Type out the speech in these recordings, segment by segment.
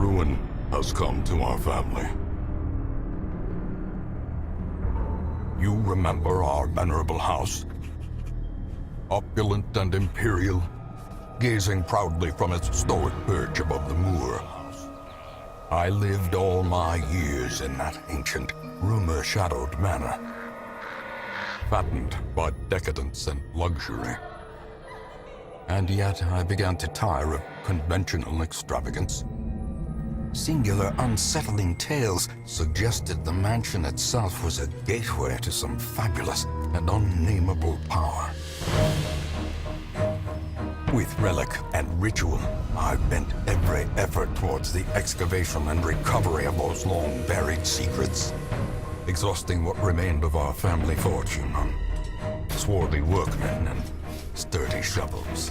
ruin has come to our family. You remember our venerable house? Opulent and imperial, gazing proudly from its stoic perch above the moor. I lived all my years in that ancient, rumor-shadowed manor, fattened by decadence and luxury. And yet I began to tire of conventional extravagance. Singular, unsettling tales suggested the mansion itself was a gateway to some fabulous and unnameable power. With relic and ritual, I've bent every effort towards the excavation and recovery of those long-buried secrets, exhausting what remained of our family fortune on swarthy workmen and sturdy shovels.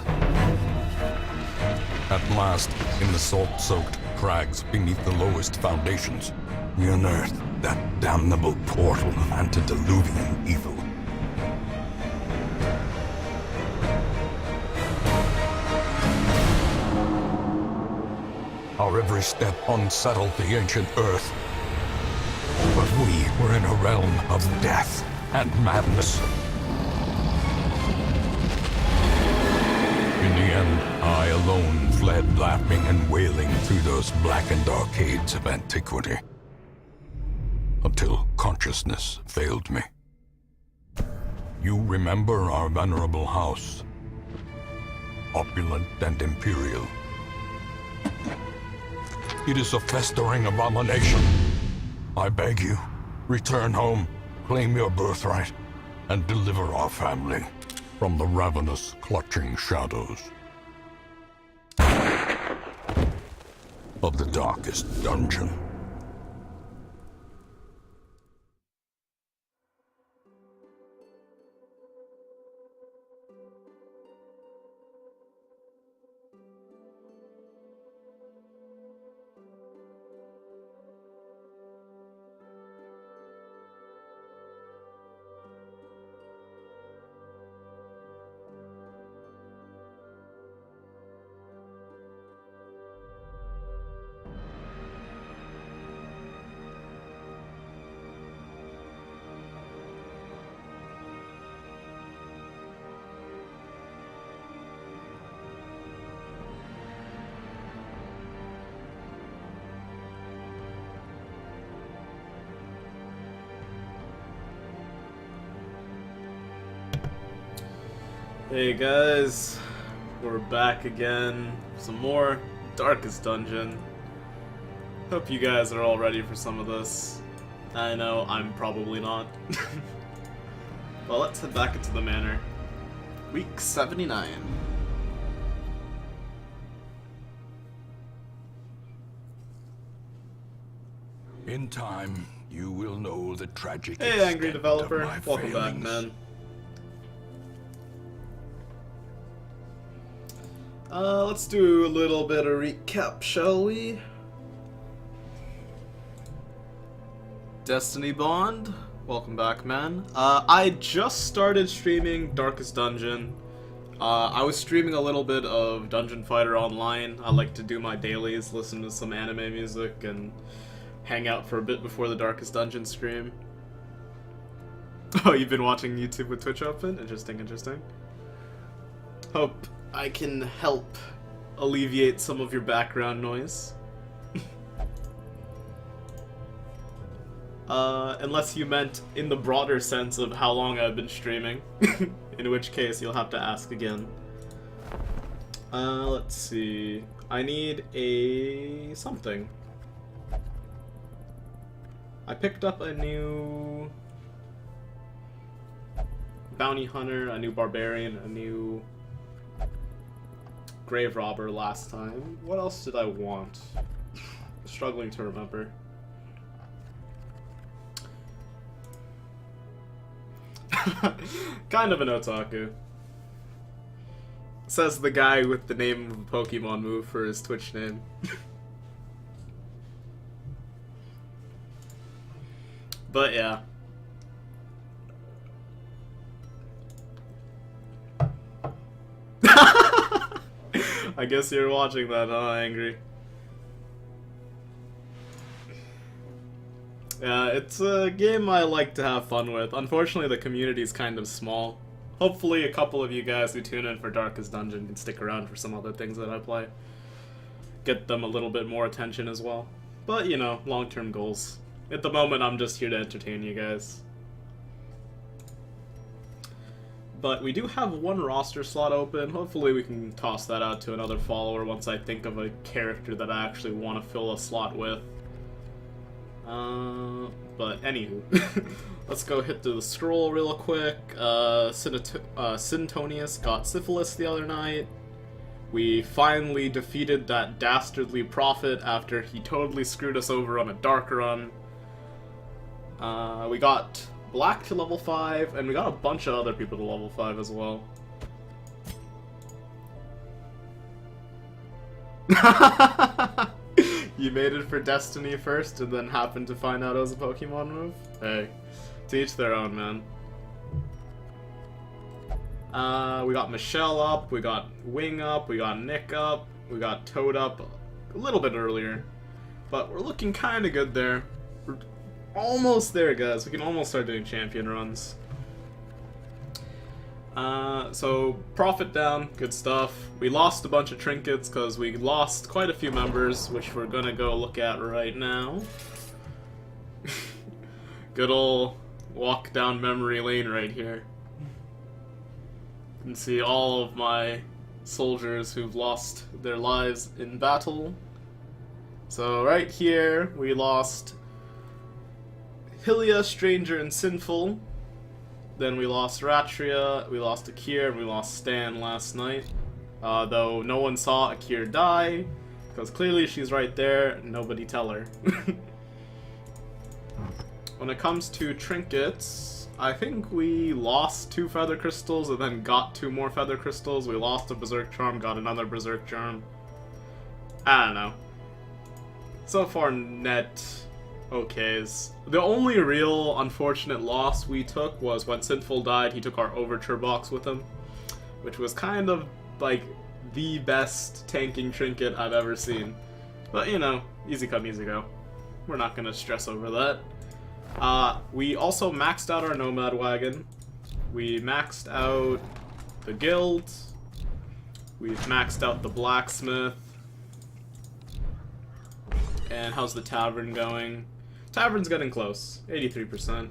At last, in the salt-soaked crags beneath the lowest foundations, we unearthed that damnable portal antediluvian evil. Our every step unsettled the ancient earth. But we were in a realm of death and madness. In the end, I alone fled laughing and wailing through those blackened arcades of antiquity, until consciousness failed me. You remember our venerable house, opulent and imperial. It is a festering abomination. I beg you, return home, claim your birthright, and deliver our family from the ravenous, clutching shadows of the darkest dungeon. Hey guys, we're back again. Some more Darkest Dungeon. Hope you guys are all ready for some of this. I know I'm probably not. Well, let's head back into the manor. Week 79. In time, you will know the tragic Hey, angry extent developer. of my Welcome back, failings. man. Let's do a little bit of recap, shall we? Destiny Bond, welcome back, man. I just started streaming Darkest Dungeon. I was streaming a little bit of Dungeon Fighter Online. I like to do my dailies, listen to some anime music, and hang out for a bit before the Darkest Dungeon stream. Oh, you've been watching YouTube with Twitch open? Interesting, interesting. Hope I can help alleviate some of your background noise. Unless you meant in the broader sense of how long I've been streaming. In which case, you'll have to ask again. Let's see. I need a something. I picked up a new bounty hunter, a new barbarian, a new grave robber last time. What else did I want? Struggling to remember. Kind of an otaku. Says the guy with the name of a Pokemon move for his Twitch name. But yeah. I guess you're watching that, huh, Angry? Yeah, it's a game I like to have fun with. Unfortunately, the community's kind of small. Hopefully a couple of you guys who tune in for Darkest Dungeon can stick around for some other things that I play. Get them a little bit more attention as well. But, you know, long-term goals. At the moment, I'm just here to entertain you guys. But we do have one roster slot open. Hopefully we can toss that out to another follower once I think of a character that I actually want to fill a slot with. But anywho, let's go hit through the scroll real quick. Sintonius got syphilis the other night. We finally defeated that dastardly prophet after he totally screwed us over on a dark run. We got Black to level 5, and we got a bunch of other people to level 5 as well. You made it for Destiny first, and then happened to find out it was a Pokemon move? Hey, to each their own, man. We got Michelle up, we got Wing up, we got Nick up, we got Toad up a little bit earlier. But we're looking kinda good there. We're almost there, guys. We can almost start doing champion runs. So, profit down, good stuff. We lost a bunch of trinkets because we lost quite a few members, which we're gonna go look at right now. Good ol' walk down memory lane right here. You can see all of my soldiers who've lost their lives in battle. So right here, we lost Hylia, Stranger, and Sinful. Then we lost Ratria, we lost Akir, and we lost Stan last night. Though no one saw Akir die, because clearly she's right there, and nobody tell her. When it comes to trinkets, I think we lost 2 Feather Crystals and then got 2 more Feather Crystals. We lost a Berserk Charm, got another Berserk Charm. I don't know. So far, net okays. The only real unfortunate loss we took was when Sinful died, he took our Overture box with him, which was kind of like the best tanking trinket I've ever seen. But you know, easy come, easy go. We're not gonna stress over that. We also maxed out our Nomad Wagon. We maxed out the Guild. We've maxed out the Blacksmith. And how's the Tavern going? Tavern's getting close, 83%.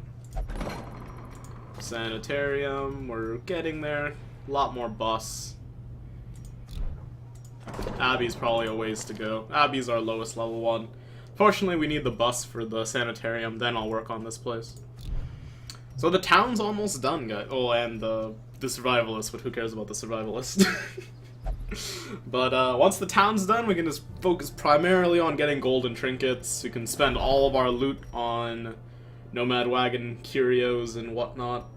Sanitarium, we're getting there. A lot more bus. Abbey's probably a ways to go. Abbey's our lowest level one. Fortunately, we need the bus for the Sanitarium, then I'll work on this place. So the town's almost done, guys. Oh, and the Survivalist, but who cares about the Survivalist? But once the town's done, we can just focus primarily on getting golden trinkets. We can spend all of our loot on Nomad Wagon, curios, and whatnot.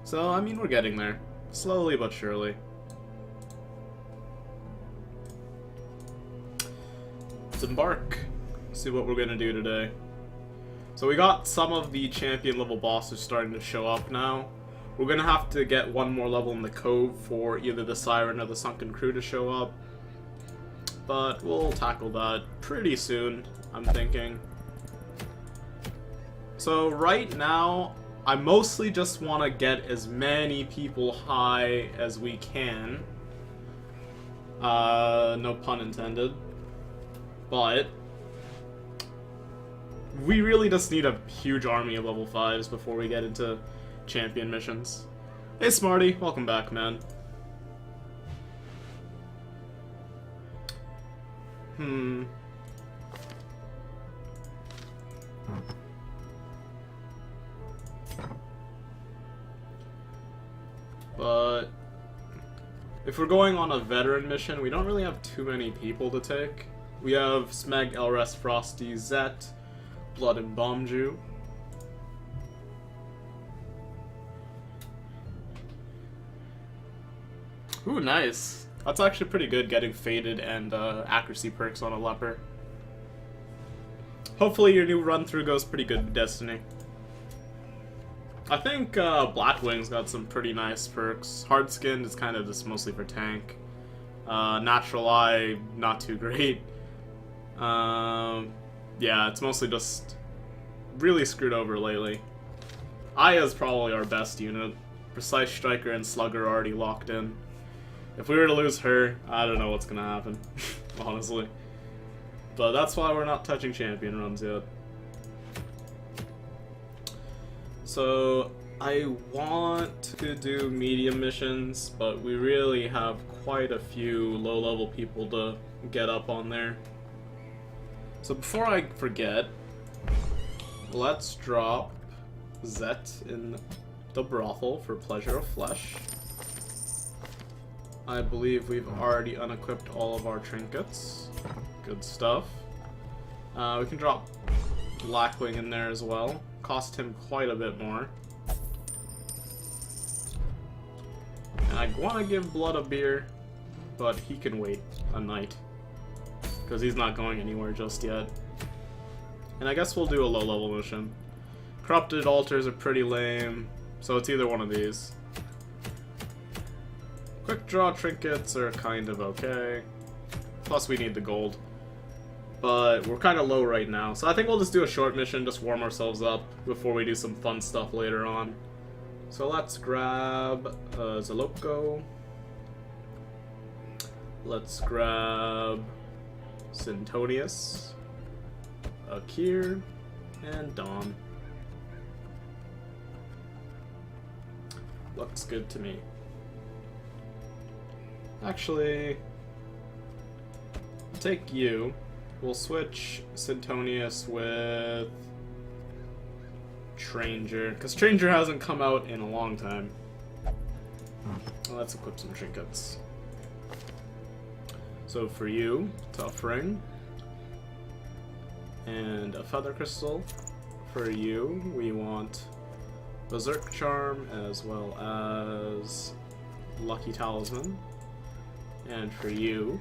So, I mean, we're getting there. Slowly but surely. Let's embark. See what we're gonna do today. So we got some of the champion level bosses starting to show up now. We're gonna have to get one more level in the Cove for either the Siren or the Sunken Crew to show up. But we'll tackle that pretty soon, I'm thinking. So right now, I mostly just want to get as many people high as we can. No pun intended. But we really just need a huge army of level 5s before we get into champion missions. Hey Smarty, welcome back, man. But if we're going on a veteran mission, we don't really have too many people to take. We have Smeg, Elrest, Frosty, Zet, Blood, and Bombju. Ooh, nice. That's actually pretty good, getting Faded and accuracy perks on a leper. Hopefully your new run-through goes pretty good in Destiny. I think Blackwing's got some pretty nice perks. Hard-Skinned is kind of just mostly for tank. Natural Eye, not too great. Yeah, it's mostly just really screwed over lately. Aya's probably our best unit. Precise Striker and Slugger are already locked in. If we were to lose her, I don't know what's gonna happen, honestly. But that's why we're not touching champion runs yet. So, I want to do medium missions, but we really have quite a few low-level people to get up on there. So before I forget, let's drop Zet in the brothel for Pleasure of Flesh. I believe we've already unequipped all of our trinkets. Good stuff. We can drop Blackwing in there as well. Cost him quite a bit more. And I want to give Blood a beer, but he can wait a night. Because he's not going anywhere just yet. And I guess we'll do a low-level mission. Corrupted altars are pretty lame, so it's either one of these. Quick draw trinkets are kind of okay. Plus we need the gold. But we're kind of low right now, so I think we'll just do a short mission, just warm ourselves up before we do some fun stuff later on. So let's grab Zaloko. Let's grab Sintonius, Akir, and Dawn. Looks good to me. Actually, take you. We'll switch Sintonius with Tranger, because Tranger hasn't come out in a long time. Well, let's equip some trinkets. So for you, Tough Ring, and a Feather Crystal. For you, we want Berserk Charm as well as Lucky Talisman. And for you,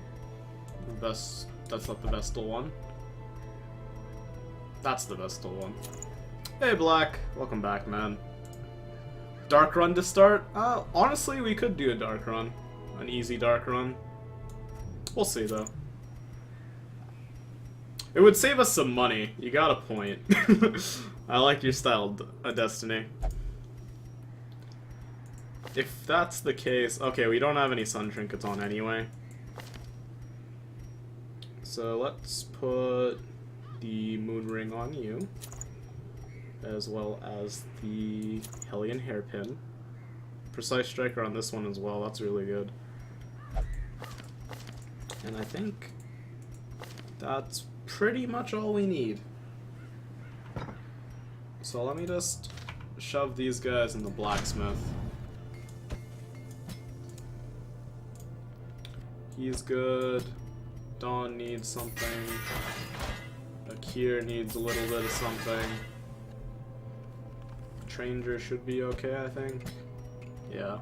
that's not the Vestal one. That's the Vestal one. Hey Black, welcome back, man. Dark run to start? Honestly, we could do a dark run. An easy dark run. We'll see, though. It would save us some money. You got a point. I like your style, Destiny. If that's the case... Okay, we don't have any sun trinkets on anyway. So let's put the moon ring on you. As well as the Hellion hairpin. Precise Striker on this one as well. That's really good. And I think that's pretty much all we need. So let me just shove these guys in the blacksmith. He's good. Dawn needs something. Akir needs a little bit of something. Tranger should be okay, I think. Yeah.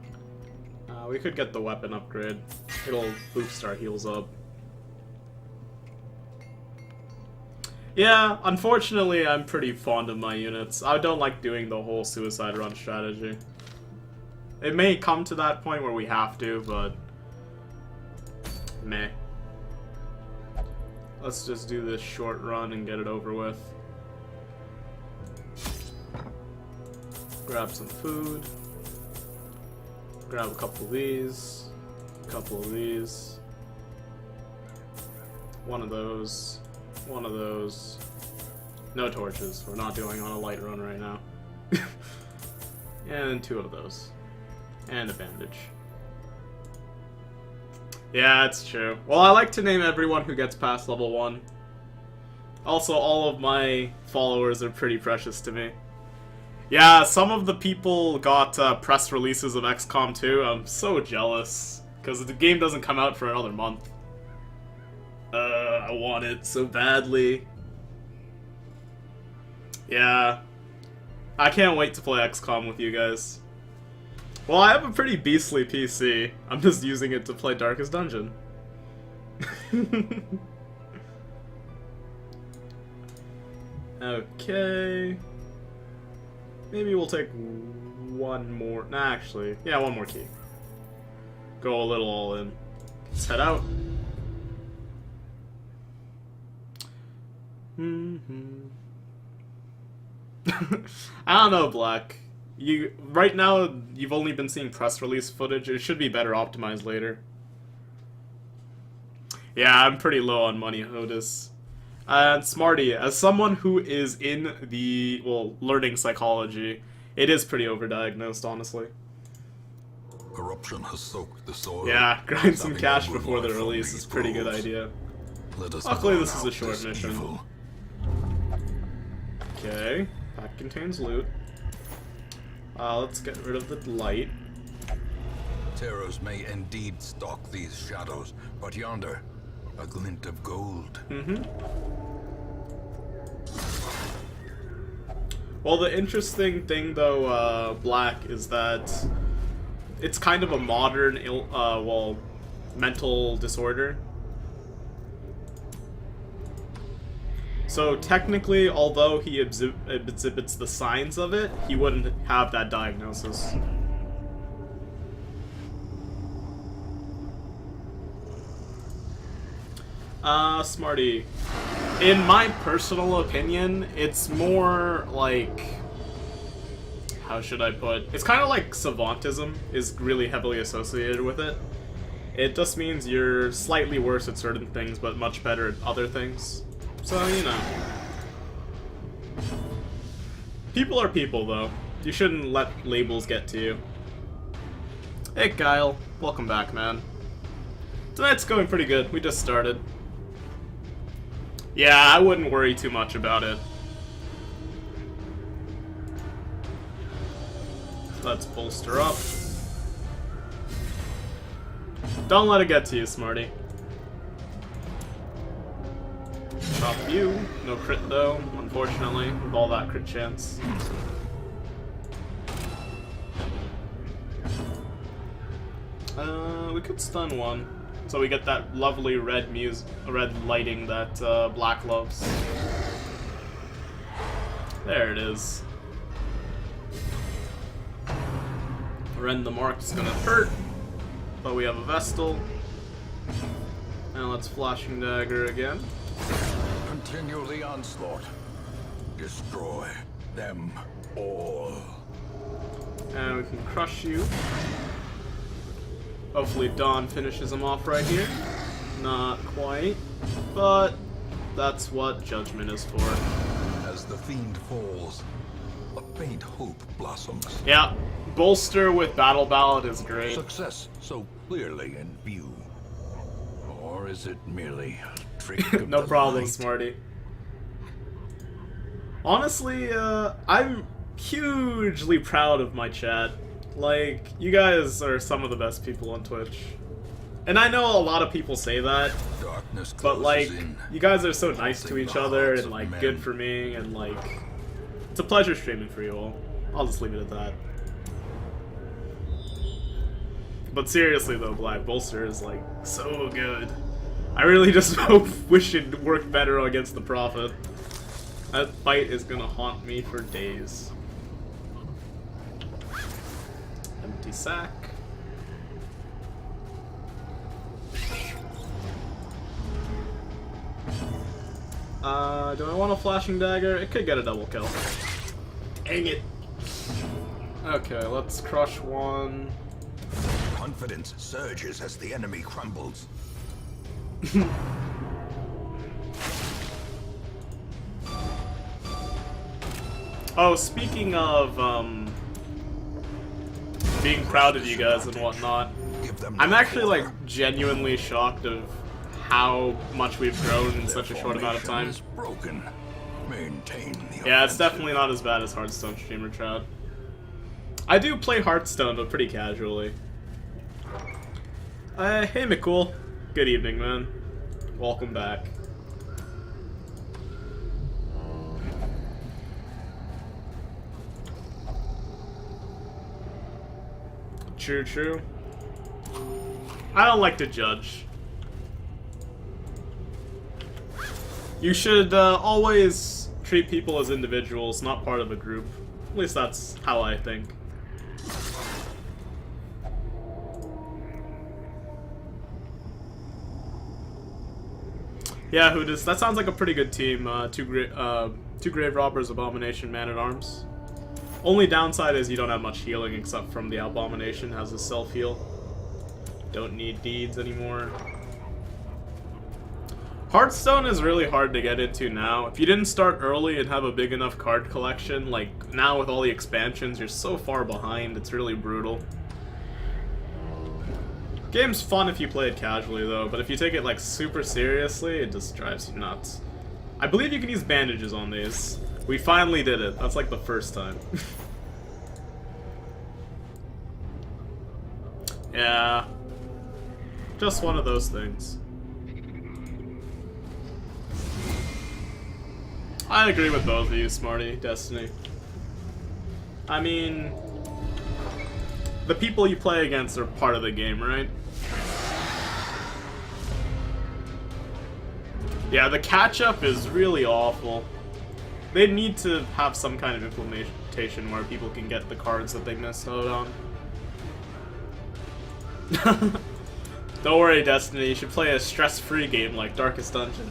We could get the weapon upgrade. It'll boost our heals up. Yeah, unfortunately, I'm pretty fond of my units. I don't like doing the whole suicide run strategy. It may come to that point where we have to, but... meh. Let's just do this short run and get it over with. Grab some food. Grab a couple of these. A couple of these. One of those. One of those. No torches. We're not doing on a light run right now. And two of those. And a bandage. Yeah, it's true. Well, I like to name everyone who gets past level 1. Also, all of my followers are pretty precious to me. Yeah, some of the people got press releases of XCOM 2. I'm so jealous. Because the game doesn't come out for another month. I want it so badly. Yeah. I can't wait to play XCOM with you guys. Well, I have a pretty beastly PC. I'm just using it to play Darkest Dungeon. Okay. Maybe we'll take one more. Nah, actually. Yeah, one more key. Go a little all in. Let's head out. I don't know, Black. Right now you've only been seeing press release footage. It should be better optimized later. Yeah, I'm pretty low on money, Otis. And Smarty, as someone who is in the, well, learning psychology, it is pretty overdiagnosed, honestly. Corruption has soaked the soil. Yeah, grind some sapping cash every before the life from release these is a pretty good groves. idea. Let us Luckily, burn this is a out short this mission. evil. Okay, pack contains loot. Let's get rid of the light. Terrors may indeed stalk these shadows, but yonder, a glint of gold. Well, the interesting thing, though, Black, is that it's kind of a modern, mental disorder. So technically, although he exhibits the signs of it, he wouldn't have that diagnosis. Smarty. In my personal opinion, it's more like... how should I put? It's kind of like savantism is really heavily associated with it. It just means you're slightly worse at certain things, but much better at other things. So, you know. People are people, though. You shouldn't let labels get to you. Hey, Kyle. Welcome back, man. Tonight's going pretty good. We just started. Yeah, I wouldn't worry too much about it. Let's bolster up. Don't let it get to you, Smarty. Chop you. No crit, though, unfortunately, with all that crit chance. We could stun one. So we get that lovely red lighting that Black loves. There it is. Rend the Mark is gonna hurt, but we have a Vestal. And let's Flashing Dagger again. Continue the onslaught. Destroy them all. And we can crush you. Hopefully Dawn finishes him off right here. Not quite, but that's what Judgment is for. As the fiend falls, a faint hope blossoms. Yeah, bolster with Battle Ballad is great. Success so clearly in view. Or is it merely a trick of No the problem, light? Smarty. Honestly, I'm hugely proud of my chat. Like, you guys are some of the best people on Twitch. And I know a lot of people say that, Darkness but like, closes in. you guys are so nice to Pulsing each the other hearts and of like men. good for me, and like, it's a pleasure streaming for you all. I'll just leave it at that. But seriously though, Black, bolster is like so good. I really just wish it worked better against the Prophet. That fight is gonna haunt me for days. Empty sack. Do I want a Flashing Dagger? It could get a double kill. Dang it. Okay, let's crush one. Confidence surges as the enemy crumbles. Oh, speaking of, being proud of you guys and whatnot, Give them I'm no actually, like, quarter. genuinely shocked of how much we've grown in such a Their short amount of formation time. is broken. Maintain the Yeah, it's offensive. definitely not as bad as Hearthstone streamer Chad. I do play Hearthstone, but pretty casually. Hey McCool. Good evening, man. Welcome back. True, true. I don't like to judge. You should always treat people as individuals, not part of a group. At least that's how I think. Yeah, who does? That sounds like a pretty good team. Two Grave Robbers, Abomination, Man-at-Arms. Only downside is you don't have much healing except from the Abomination has a self-heal. Don't need deeds anymore. Hearthstone is really hard to get into now. If you didn't start early and have a big enough card collection, like now with all the expansions, you're so far behind, it's really brutal. Game's fun if you play it casually though, but if you take it like super seriously, it just drives you nuts. I believe you can use bandages on these. We finally did it. That's like the first time. Yeah. Just one of those things. I agree with both of you, Smarty, Destiny. I mean, the people you play against are part of the game, right? Yeah, the catch-up is really awful. They need to have some kind of implementation where people can get the cards that they missed out on. Don't worry, Destiny, you should play a stress-free game like Darkest Dungeon.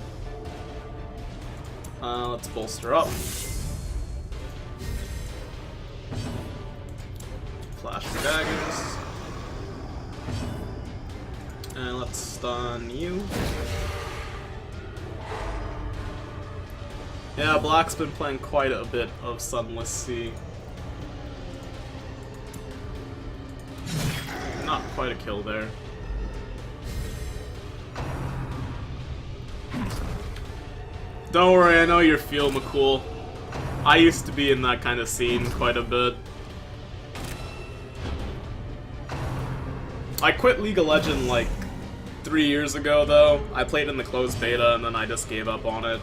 Let's bolster up. Flash for daggers. And let's stun you. Yeah, Black's been playing quite a bit of Sunless Sea. Not quite a kill there. Don't worry, I know you're feeling cool. I used to be in that kind of scene quite a bit. I quit League of Legends like 3 years ago though. I played in the closed beta and then I just gave up on it.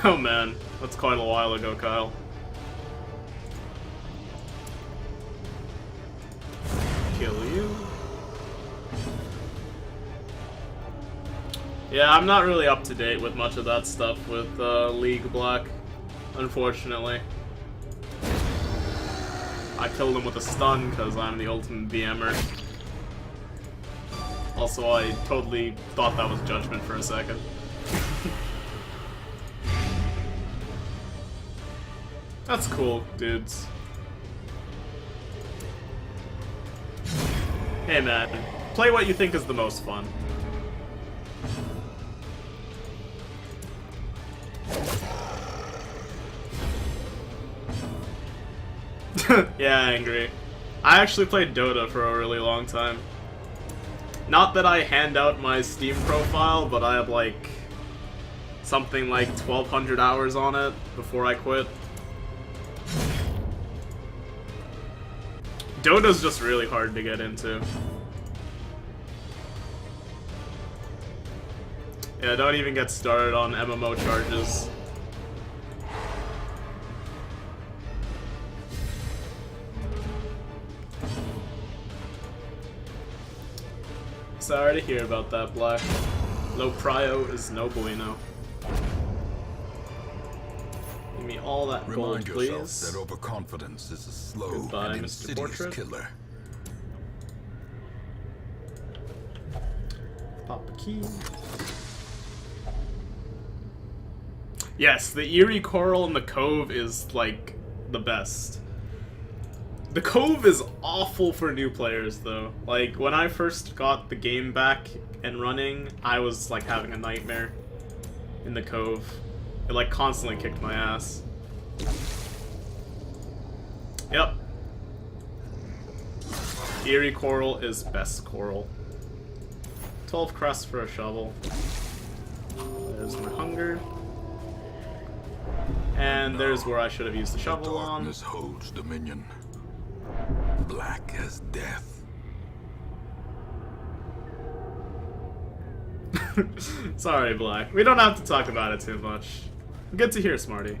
Oh man, that's quite a while ago, Kyle. Kill you. Yeah, I'm not really up to date with much of that stuff with League Black, unfortunately. I killed him with a stun because I'm the ultimate BMer. Also, I totally thought that was Judgment for a second. That's cool, dudes. Hey man, play what you think is the most fun. Yeah, Angry. I actually played Dota for a really long time. Not that I hand out my Steam profile, but I have like something like 1,200 hours on it before I quit. Dota's just really hard to get into. Yeah, don't even get started on MMO charges. Sorry to hear about that, Black. Low prio is no bueno. Give me all that gold, please. Remind yourself that overconfidence is a slow Goodbye, and Mr. insidious Portrait. killer. Pop a key. Yes, the eerie coral in the cove is like the best. The cove is awful for new players though. Like when I first got the game back and running, I was like having a nightmare in the cove. It like constantly kicked my ass. Yep. Eerie coral is best coral. 12 crusts for a shovel. There's my hunger. And there's where I should have used the shovel on. Darkness holds dominion. Black as death. Sorry, Black. We don't have to talk about it too much. Good to hear, Smarty.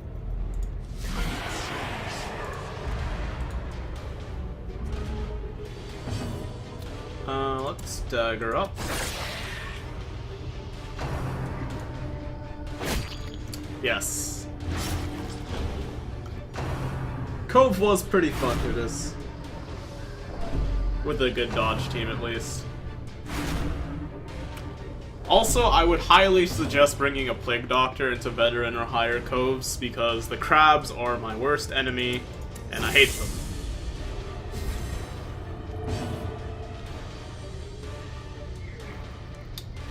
Let's dagger up. Yes. Cove was pretty fun to this. With a good dodge team, at least. Also, I would highly suggest bringing a Plague Doctor into veteran or higher coves, because the crabs are my worst enemy, and I hate them.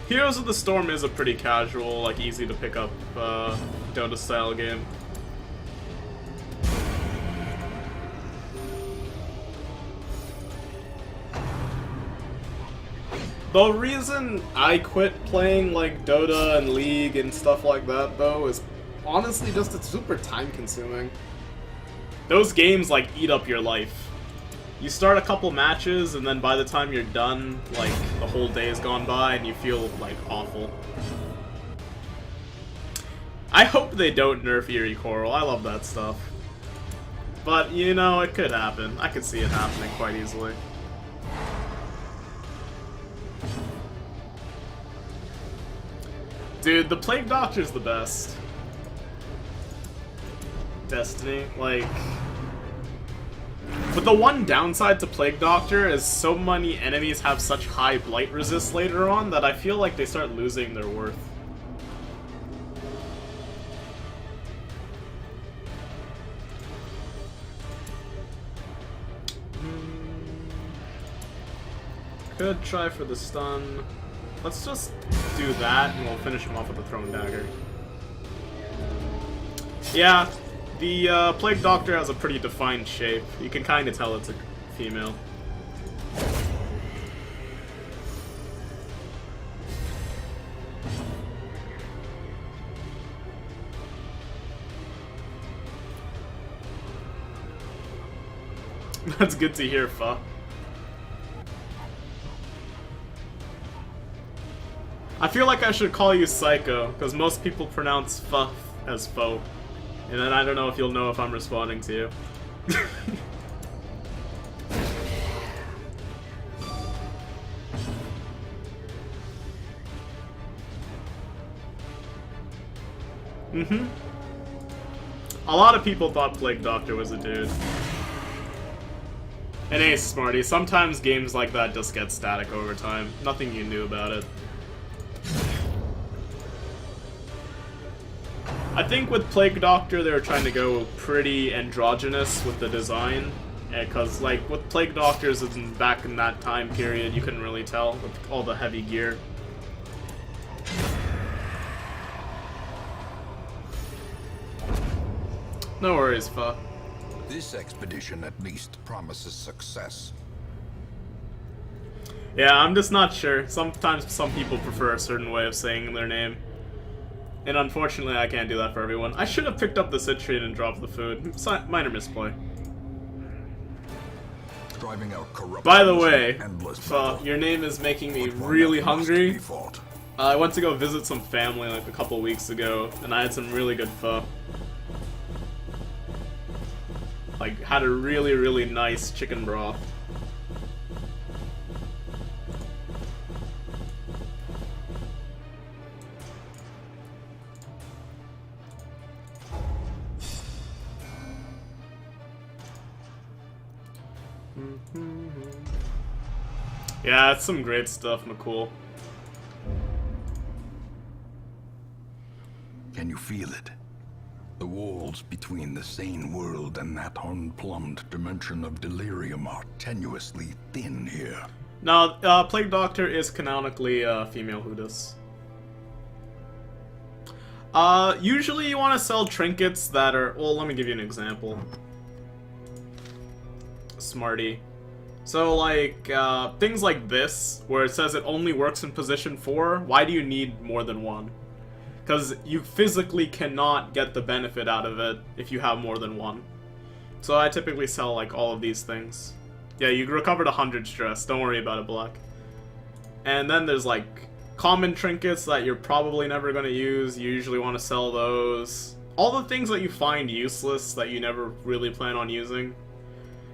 Heroes of the Storm is a pretty casual, like easy to pick up Dota style game. The reason I quit playing like Dota and League and stuff like that though is honestly just it's super time consuming. Those games like eat up your life. You start a couple matches and then by the time you're done, like the whole day has gone by and you feel like awful. I hope they don't nerf Eerie Coral, I love that stuff. But you know, it could happen. I could see it happening quite easily. Dude, the Plague Doctor's the best. Destiny, like... But the one downside to Plague Doctor is so many enemies have such high blight resist later on that I feel like they start losing their worth. Could try for the stun. Let's just do that, and we'll finish him off with the Throne Dagger. Yeah, the Plague Doctor has a pretty defined shape. You can kind of tell it's a female. That's good to hear, Fa. I feel like I should call you Psycho, because most people pronounce F as Fo. And then I don't know if you'll know if I'm responding to you. Mm-hmm. A lot of people thought Plague Doctor was a dude. And hey, Smarty, sometimes games like that just get static over time. Nothing you knew about it. I think with Plague Doctor, they were trying to go pretty androgynous with the design. Because, like, with Plague Doctors back in that time period, you couldn't really tell with all the heavy gear. No worries, Fa. This expedition at least promises success. Yeah, I'm just not sure. Sometimes some people prefer a certain way of saying their name. And unfortunately, I can't do that for everyone. I should have picked up the citrine and dropped the food. Minor misplay. Driving out By the way, your name is making me really hungry. I went to go visit some family like a couple weeks ago, and I had some really good pho. Like, had a really, really nice chicken broth. Yeah, it's some great stuff, McCool. Can you feel it? The walls between the sane world and that unplumbed dimension of delirium are tenuously thin here. No, Plague Doctor is canonically female Hoodas. Usually you want to sell trinkets that are... Well, let me give you an example. Smarty. So, like, things like this, where it says it only works in position 4, why do you need more than one? Because you physically cannot get the benefit out of it if you have more than one. So I typically sell, like, all of these things. Yeah, you recovered 100 stress, don't worry about it, Black. And then there's, like, common trinkets that you're probably never going to use, you usually want to sell those. All the things that you find useless that you never really plan on using,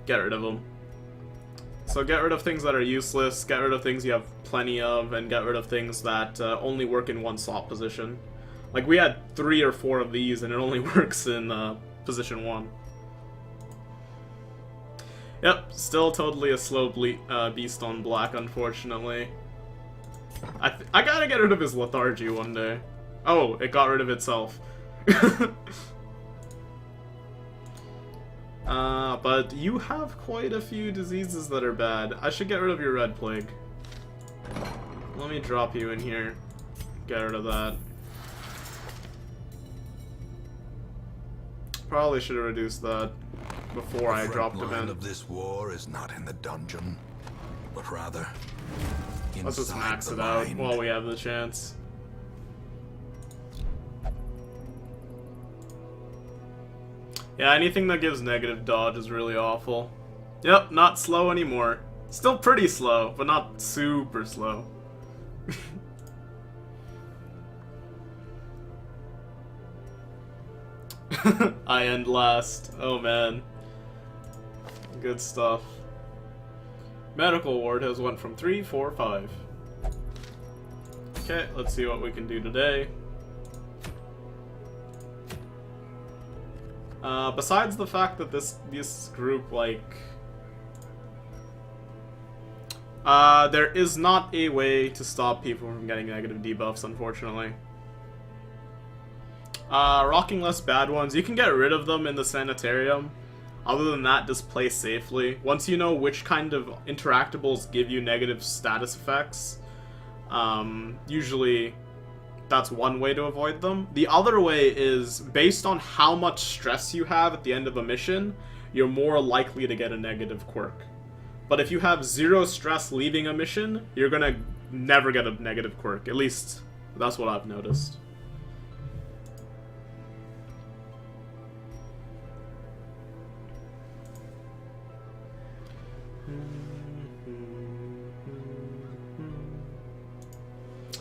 get rid of them. So get rid of things that are useless, get rid of things you have plenty of, and get rid of things that only work in one slot position. Like, we had 3 or 4 of these, and it only works in position 1. Yep, still totally a slow beast on black, unfortunately. I gotta get rid of his lethargy one day. Oh, it got rid of itself. But you have quite a few diseases that are bad. I should get rid of your red plague. Let me drop you in here. Get rid of that. Probably should have reduced that before I dropped him in. The front line of this war is not in the dungeon, but rather Let's just inside max the it out mind. while we have the chance. Yeah, anything that gives negative dodge is really awful. Yep, not slow anymore. Still pretty slow, but not super slow. I end last. Oh man. Good stuff. Medical ward has went from 3, 4, 5. Okay, let's see what we can do today. Besides the fact that this group, like... there is not a way to stop people from getting negative debuffs, unfortunately. Rocking less bad ones, you can get rid of them in the sanitarium. Other than that, just play safely. Once you know which kind of interactables give you negative status effects, usually that's one way to avoid them. The other way is, based on how much stress you have at the end of a mission, you're more likely to get a negative quirk. But if you have 0 stress leaving a mission, you're gonna never get a negative quirk. At least, that's what I've noticed.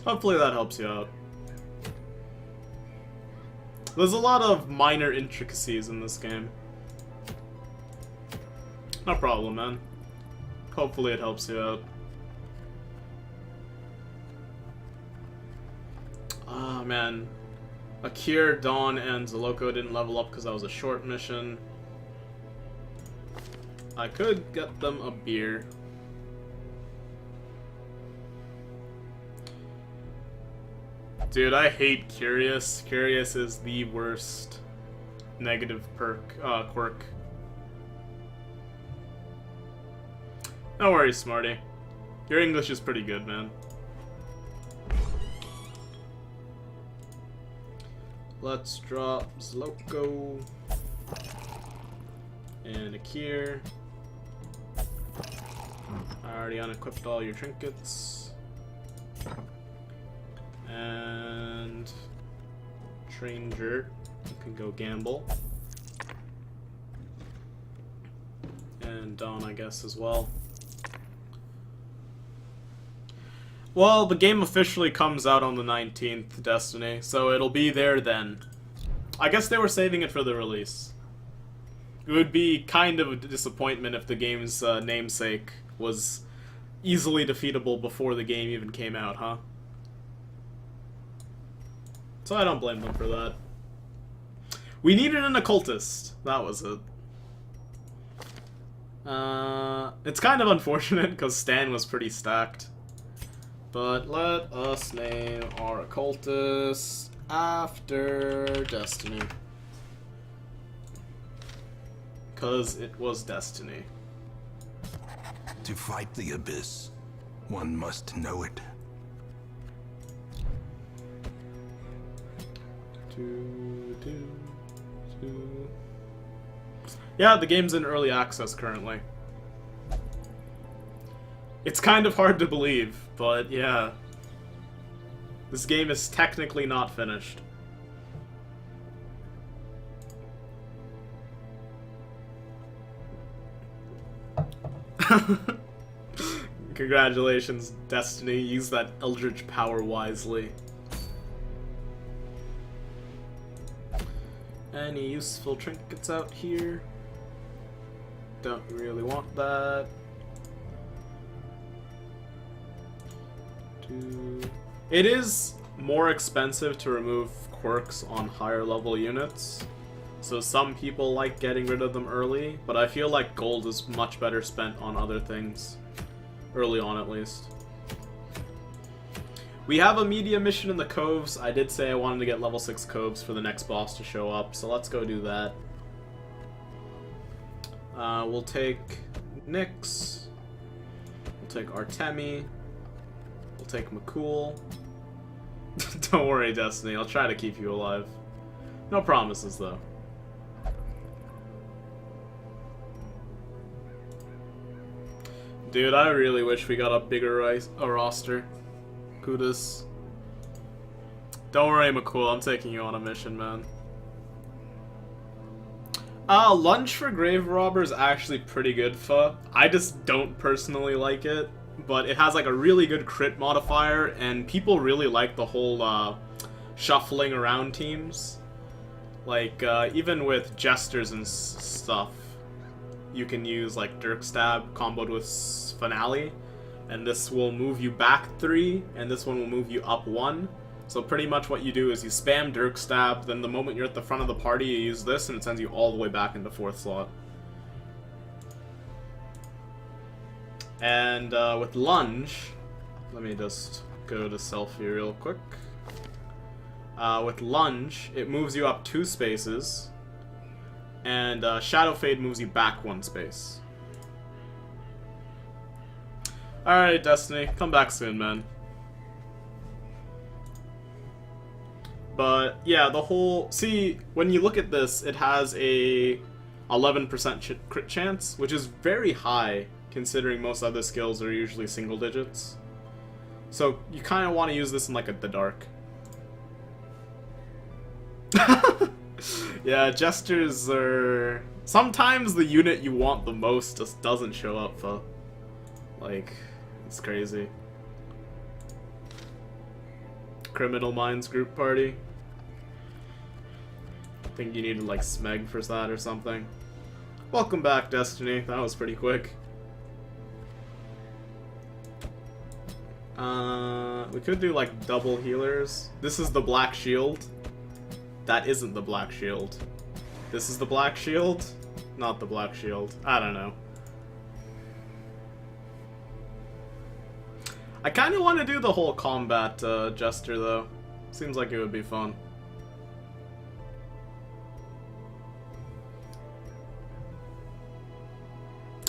Hopefully that helps you out. There's a lot of minor intricacies in this game. No problem, man. Hopefully it helps you out. Ah, man. Akir, Dawn, and Zoloko didn't level up because that was a short mission. I could get them a beer. Dude, I hate Curious. Curious is the worst negative quirk. No worries, Smarty. Your English is pretty good, man. Let's drop Zloko and Akir. I already unequipped all your trinkets. And Stranger, you can go gamble. And Dawn, I guess, as well. Well, the game officially comes out on the 19th, Destiny, so it'll be there then. I guess they were saving it for the release. It would be kind of a disappointment if the game's namesake was easily defeatable before the game even came out, huh? So I don't blame them for that. We needed an occultist. That was it. It's kind of unfortunate because Stan was pretty stacked. But let us name our occultist after Destiny. Because it was Destiny. To fight the abyss, one must know it. Yeah, the game's in early access currently. It's kind of hard to believe, but yeah. This game is technically not finished. Congratulations, Destiny. Use that Eldritch power wisely. Any useful trinkets out here? Don't really want that. It is more expensive to remove quirks on higher level units, So some people like getting rid of them early, but I feel like gold is much better spent on other things. Early on, at least. We have a media mission in the coves. I did say I wanted to get level 6 coves for the next boss to show up, so let's go do that. We'll take Nyx. We'll take Artemi. We'll take McCool. Don't worry, Destiny. I'll try to keep you alive. No promises, though. Dude, I really wish we got a bigger roster. Kudos. Don't worry, McCool. I'm taking you on a mission, man. Lunge for Grave Robber is actually pretty good, Pho. I just don't personally like it. But it has like a really good crit modifier, and people really like the whole shuffling around teams. Like, even with Jesters and stuff, you can use like Dirk Stab comboed with Finale, and this will move you back 3, and this one will move you up 1. So pretty much what you do is you spam Dirk Stab, then the moment you're at the front of the party you use this, and it sends you all the way back into 4th slot. And with Lunge, let me just go to Selfie real quick. With Lunge, it moves you up 2 spaces, and Shadow Fade moves you back 1 space. Alright, Destiny, come back soon, man. But yeah, the whole... See, when you look at this, it has a 11% crit chance, which is very high, considering most other skills are usually single digits. So you kind of want to use this in like the dark. Yeah, Jesters are... Sometimes the unit you want the most just doesn't show up, Pho. Like, it's crazy. Criminal Minds group party. I think you needed like Smeg for that or something. Welcome back, Destiny. That was pretty quick. We could do like double healers. This is the black shield. That isn't the black shield. This is the black shield. Not the black shield. I don't know. I kind of want to do the whole combat Jester though. Seems like it would be fun.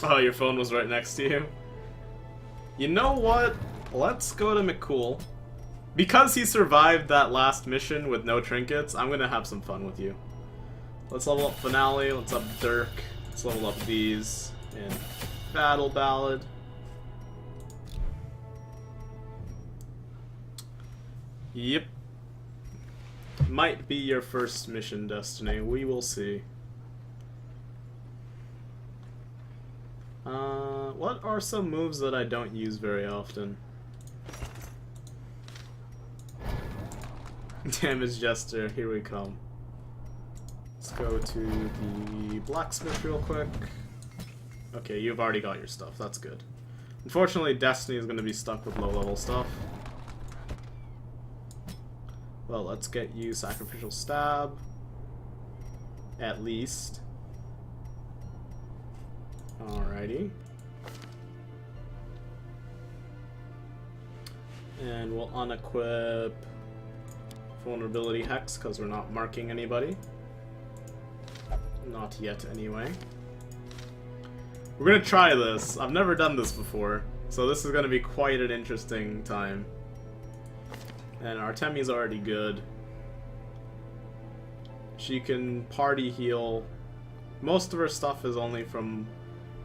Oh, your phone was right next to you. You know what? Let's go to McCool. Because he survived that last mission with no trinkets, I'm gonna have some fun with you. Let's level up Finale, let's up Dirk, let's level up these, and Battle Ballad. Yep. Might be your first mission, Destiny. We will see. What are some moves that I don't use very often? Damage Jester, here we come. Let's go to the blacksmith real quick. Okay, you've already got your stuff, that's good. Unfortunately, Destiny is going to be stuck with low-level stuff. Well, let's get you Sacrificial Stab. At least. Alrighty. And we'll unequip Vulnerability Hex, because we're not marking anybody. Not yet, anyway. We're gonna try this. I've never done this before, so this is gonna be quite an interesting time. And Artemi's already good. She can party heal. Most of her stuff is only from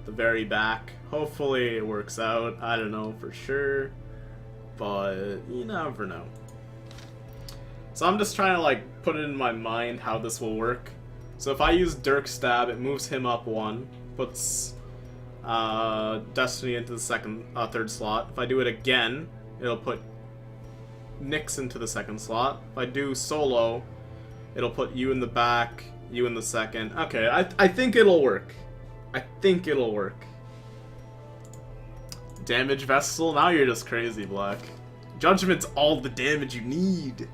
the very back. Hopefully it works out. I don't know for sure, but you never know. So I'm just trying to like put it in my mind how this will work. So if I use Dirk Stab, it moves him up 1, puts Destiny into the third slot. If I do it again, it'll put Nyx into the 2nd slot. If I do solo, it'll put you in the back, you in the 2nd. Okay, I think it'll work. I think it'll work. Damage Vessel? Now you're just crazy, Black. Judgment's all the damage you need.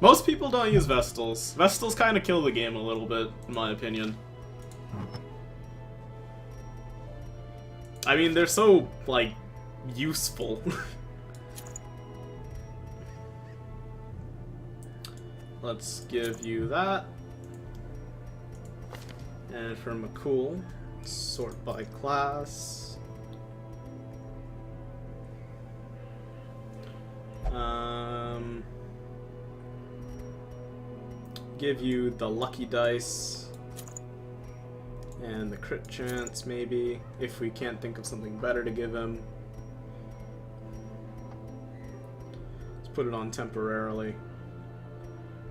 Most people don't use Vestals. Vestals kind of kill the game a little bit, in my opinion. I mean, they're so, like, useful. Let's give you that. And for McCool, sort by class. Give you the lucky dice and the crit chance, maybe, if we can't think of something better to give him. Let's put it on temporarily.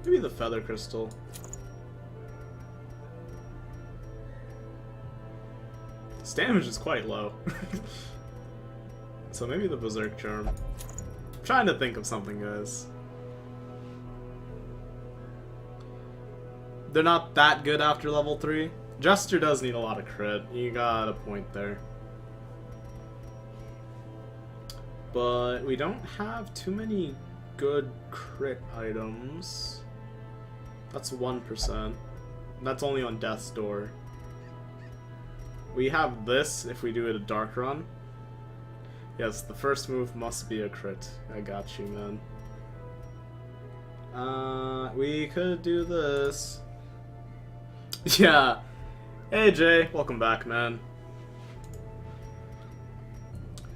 Maybe the feather crystal. Its damage is quite low. So maybe the berserk charm. I'm trying to think of something, guys. They're not that good after level 3. Jester does need a lot of crit. You got a point there. But we don't have too many good crit items. That's 1%. That's only on Death's Door. We have this if we do it a dark run. Yes, the first move must be a crit. I got you, man. We could do this. Yeah. Hey Jay, welcome back, man.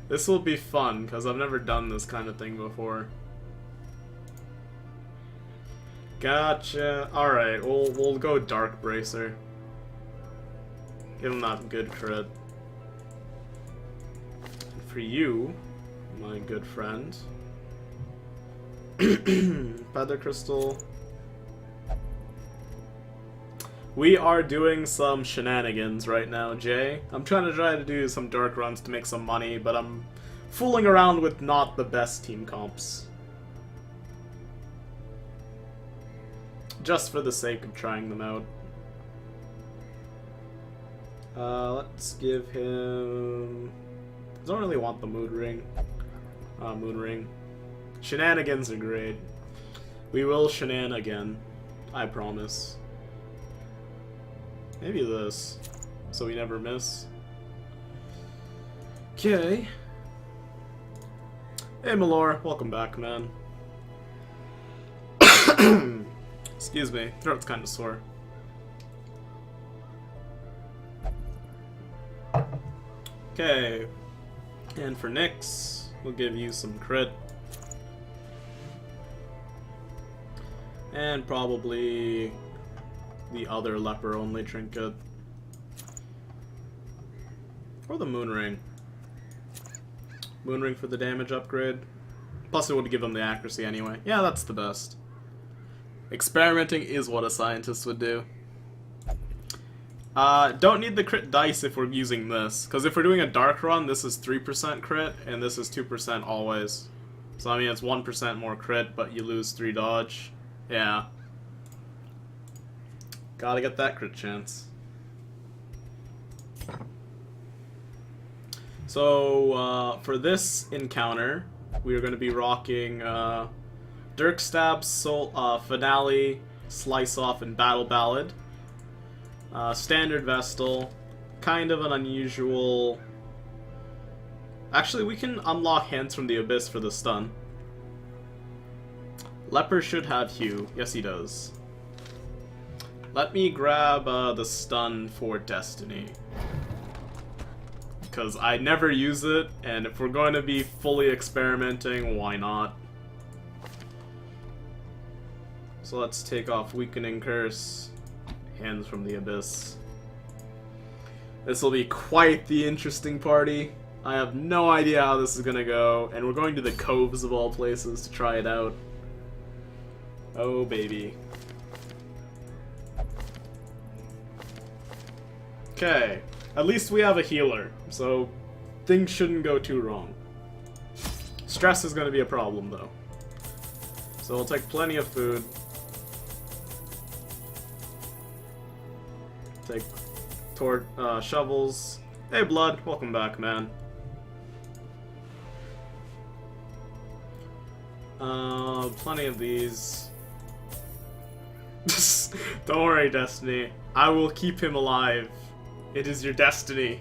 This will be fun, because I've never done this kind of thing before. Gotcha. Alright, we'll go Dark Bracer. Give him that good crit. And for you, my good friend. Feather Crystal. We are doing some shenanigans right now, Jay. I'm trying to do some dark runs to make some money, but I'm fooling around with not the best team comps. Just for the sake of trying them out. Let's give him... I don't really want the moon ring. Moon ring. Shenanigans are great. We will shenan again. I promise. Maybe this, so we never miss. Okay. Hey Malor, welcome back, man. Excuse me, throat's kind of sore. Okay, and for Nyx, we'll give you some crit. And probably the other leper only trinket. Or the moon ring. Moon ring for the damage upgrade. Plus it would give him the accuracy anyway. Yeah, that's the best. Experimenting is what a scientist would do. Don't need the crit dice if we're using this. Because if we're doing a dark run, this is 3% crit, and this is 2% always. So I mean it's 1% more crit, but you lose 3 dodge. Yeah. Gotta get that crit chance. So, for this encounter, we are going to be rocking Dirk Stab, Finale, Slice Off, and Battle Ballad. Standard Vestal. Kind of an unusual... Actually, we can unlock Hands from the Abyss for the stun. Leper should have Hue. Yes, he does. Let me grab the stun for Destiny. Because I never use it, and if we're going to be fully experimenting, why not? So let's take off Weakening Curse, Hands from the Abyss. This will be quite the interesting party. I have no idea how this is going to go, and we're going to the Coves of all places to try it out. Oh baby. Okay, at least we have a healer, so things shouldn't go too wrong. Stress is going to be a problem, though. So we'll take plenty of food. Take shovels. Hey, Blood, welcome back, man. Plenty of these. Don't worry, Destiny. I will keep him alive. It is your destiny.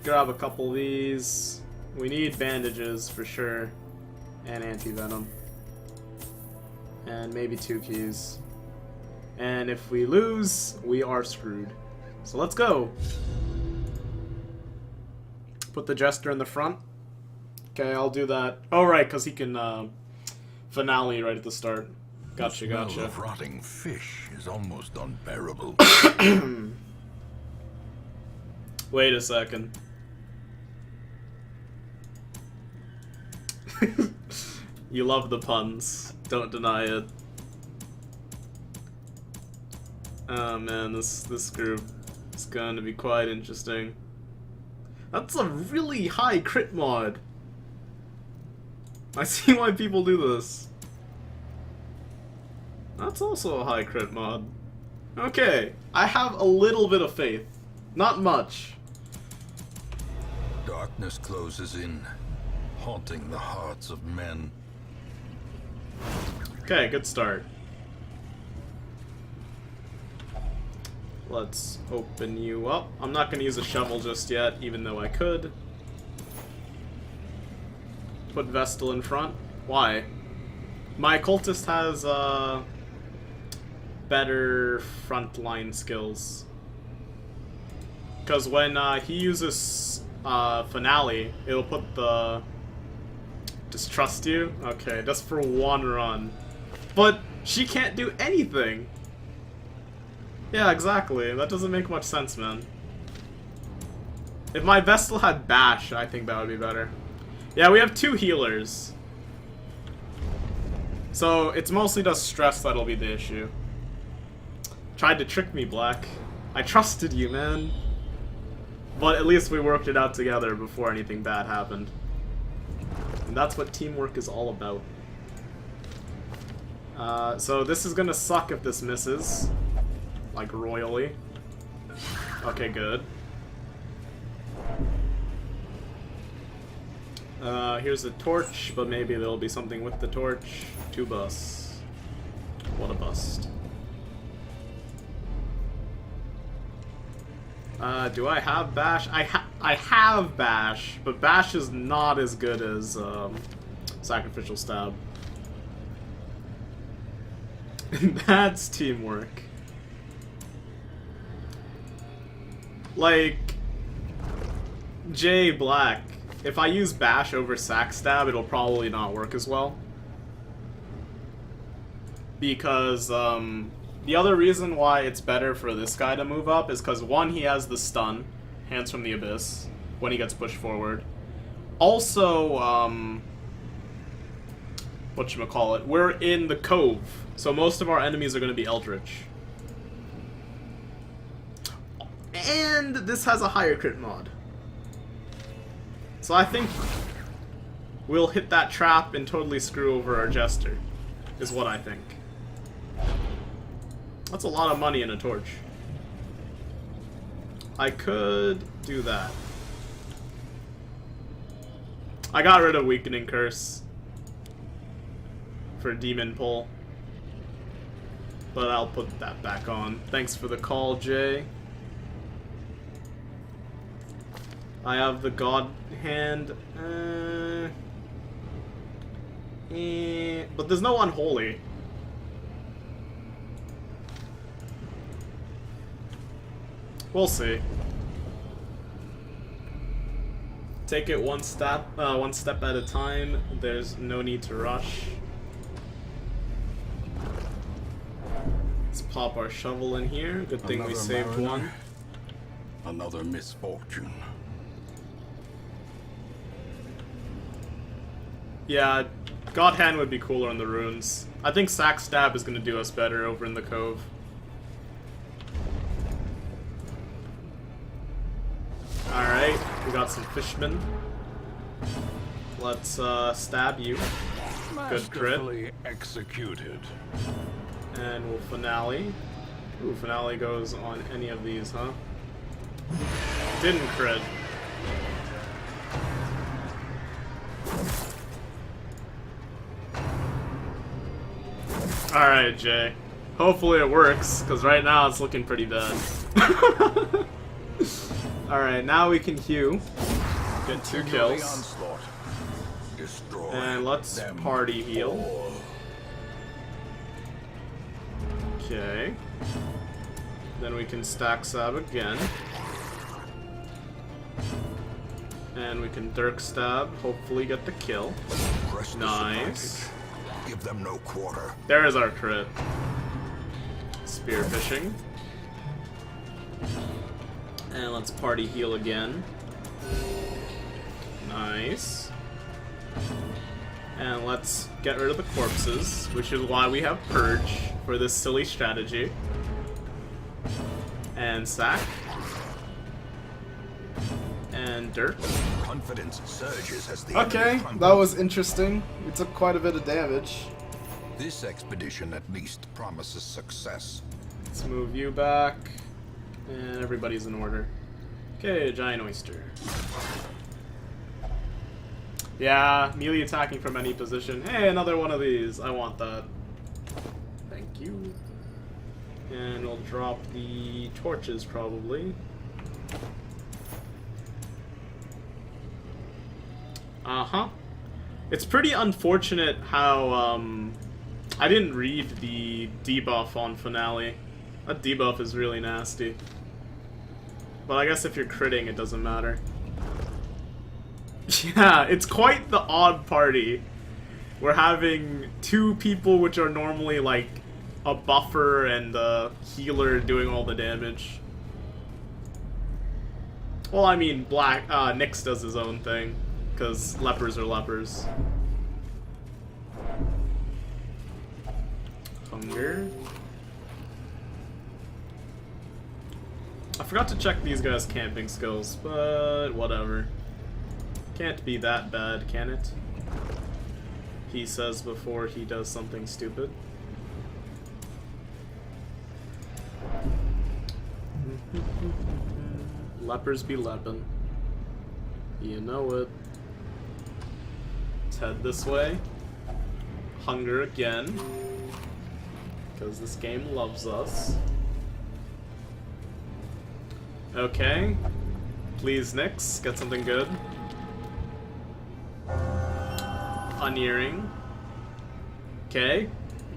Grab a couple of these. We need bandages for sure. And anti-venom. And maybe 2 keys. And if we lose, we are screwed. So let's go. Put the Jester in the front. Okay, I'll do that. Oh, right, because he can finale right at the start. Gotcha, The gotcha. smell of rotting fish is almost unbearable. Wait a second. You love the puns. Don't deny it. Oh man, this group is going to be quite interesting. That's a really high crit mod. I see why people do this. That's also a high crit mod. Okay, I have a little bit of faith. Not much. Darkness closes in, haunting the hearts of men. Okay, good start. Let's open you up. I'm not going to use a shovel just yet, even though I could. Put Vestal in front. Why? My cultist has better frontline skills. Because when he uses finale, it'll put the... Distrust you? Okay, just for one run. But she can't do anything! Yeah, exactly. That doesn't make much sense, man. If my Vestal had Bash, I think that would be better. Yeah, we have 2 healers. So, it's mostly just stress that'll be the issue. Tried to trick me, Black. I trusted you, man. But at least we worked it out together before anything bad happened. And that's what teamwork is all about. So this is gonna suck if this misses. Like, royally. Okay, good. Here's a torch, but maybe there'll be something with the torch. 2 busts. What a bust. Do I have Bash? I have Bash, but Bash is not as good as, Sacrificial Stab. That's teamwork. Like, Jay Black, if I use Bash over Sac Stab, it'll probably not work as well. Because, the other reason why it's better for this guy to move up is because, one, he has the stun, Hands from the Abyss, when he gets pushed forward. Also, whatchamacallit, we're in the Cove, so most of our enemies are going to be Eldritch. And this has a higher crit mod. So I think we'll hit that trap and totally screw over our Jester, is what I think. That's a lot of money in a torch. I could do that. I got rid of Weakening Curse for Demon Pull. But I'll put that back on. Thanks for the call, Jay. I have the God Hand. But there's no Unholy. We'll see. Take it one step at a time. There's no need to rush. Let's pop our shovel in here. Good thing we saved one. Another misfortune. Yeah, God Hand would be cooler in the runes. I think Sac Stab is going to do us better over in the Cove. Alright, we got some fishmen. Let's stab you. Good crit. Executed. And we'll finale. Ooh, finale goes on any of these, huh? Didn't crit. Alright, Jay. Hopefully it works, because right now it's looking pretty bad. Alright, now we can heal. Get 2 kills. And let's party heal. Okay. Then we can stack stab again. And we can Dirk stab, hopefully get the kill. Nice. Give them no quarter. There is our crit. Spear fishing. And let's party heal again. Nice. And let's get rid of the corpses, which is why we have Purge for this silly strategy. And sack. And Dirk. Confidence surges as the Okay, that was interesting. We took quite a bit of damage. This expedition at least promises success. Let's move you back. And everybody's in order. Okay, giant oyster. Yeah, melee attacking from any position. Hey, another one of these. I want that. Thank you. And we'll drop the torches probably. Uh-huh. It's pretty unfortunate how, I didn't read the debuff on Finale. That debuff is really nasty. But I guess if you're critting, it doesn't matter. Yeah, it's quite the odd party. We're having 2 people which are normally, like, a buffer and a healer doing all the damage. Well, I mean, Nyx does his own thing. Because lepers are lepers. Hunger. I forgot to check these guys' camping skills, but whatever. Can't be that bad, can it? He says before he does something stupid. Lepers be leppin'. You know it. Let's head this way. Hunger again. Because this game loves us. Okay. Please, Nyx, get something good. Unearing. Okay.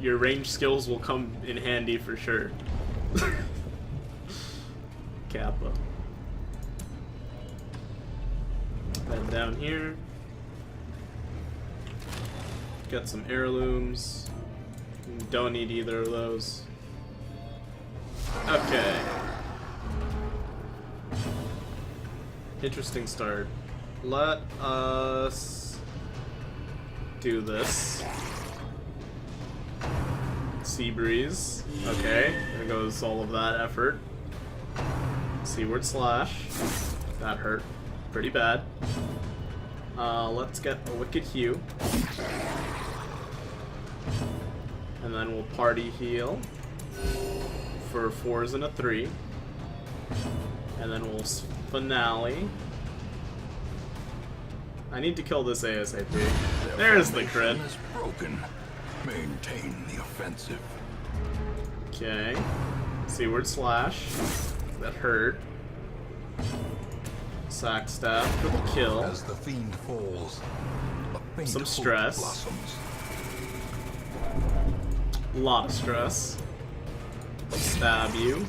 Your range skills will come in handy for sure. Kappa. Head down here. Get some heirlooms. Don't need either of those. Okay. Interesting start. Let us do this. Sea breeze. Okay, there goes all of that effort. Seaward slash. That hurt pretty bad. Let's get a wicked hew. And then we'll party heal for 4s and a 3. And then we'll finale. I need to kill this ASAP. There's the crit. Broken. Maintain the offensive. Okay. Seaward slash. That hurt. Sack stab for the kill. As the fiend falls, a faint Some hope stress. blossoms. A lot of stress. Stab you.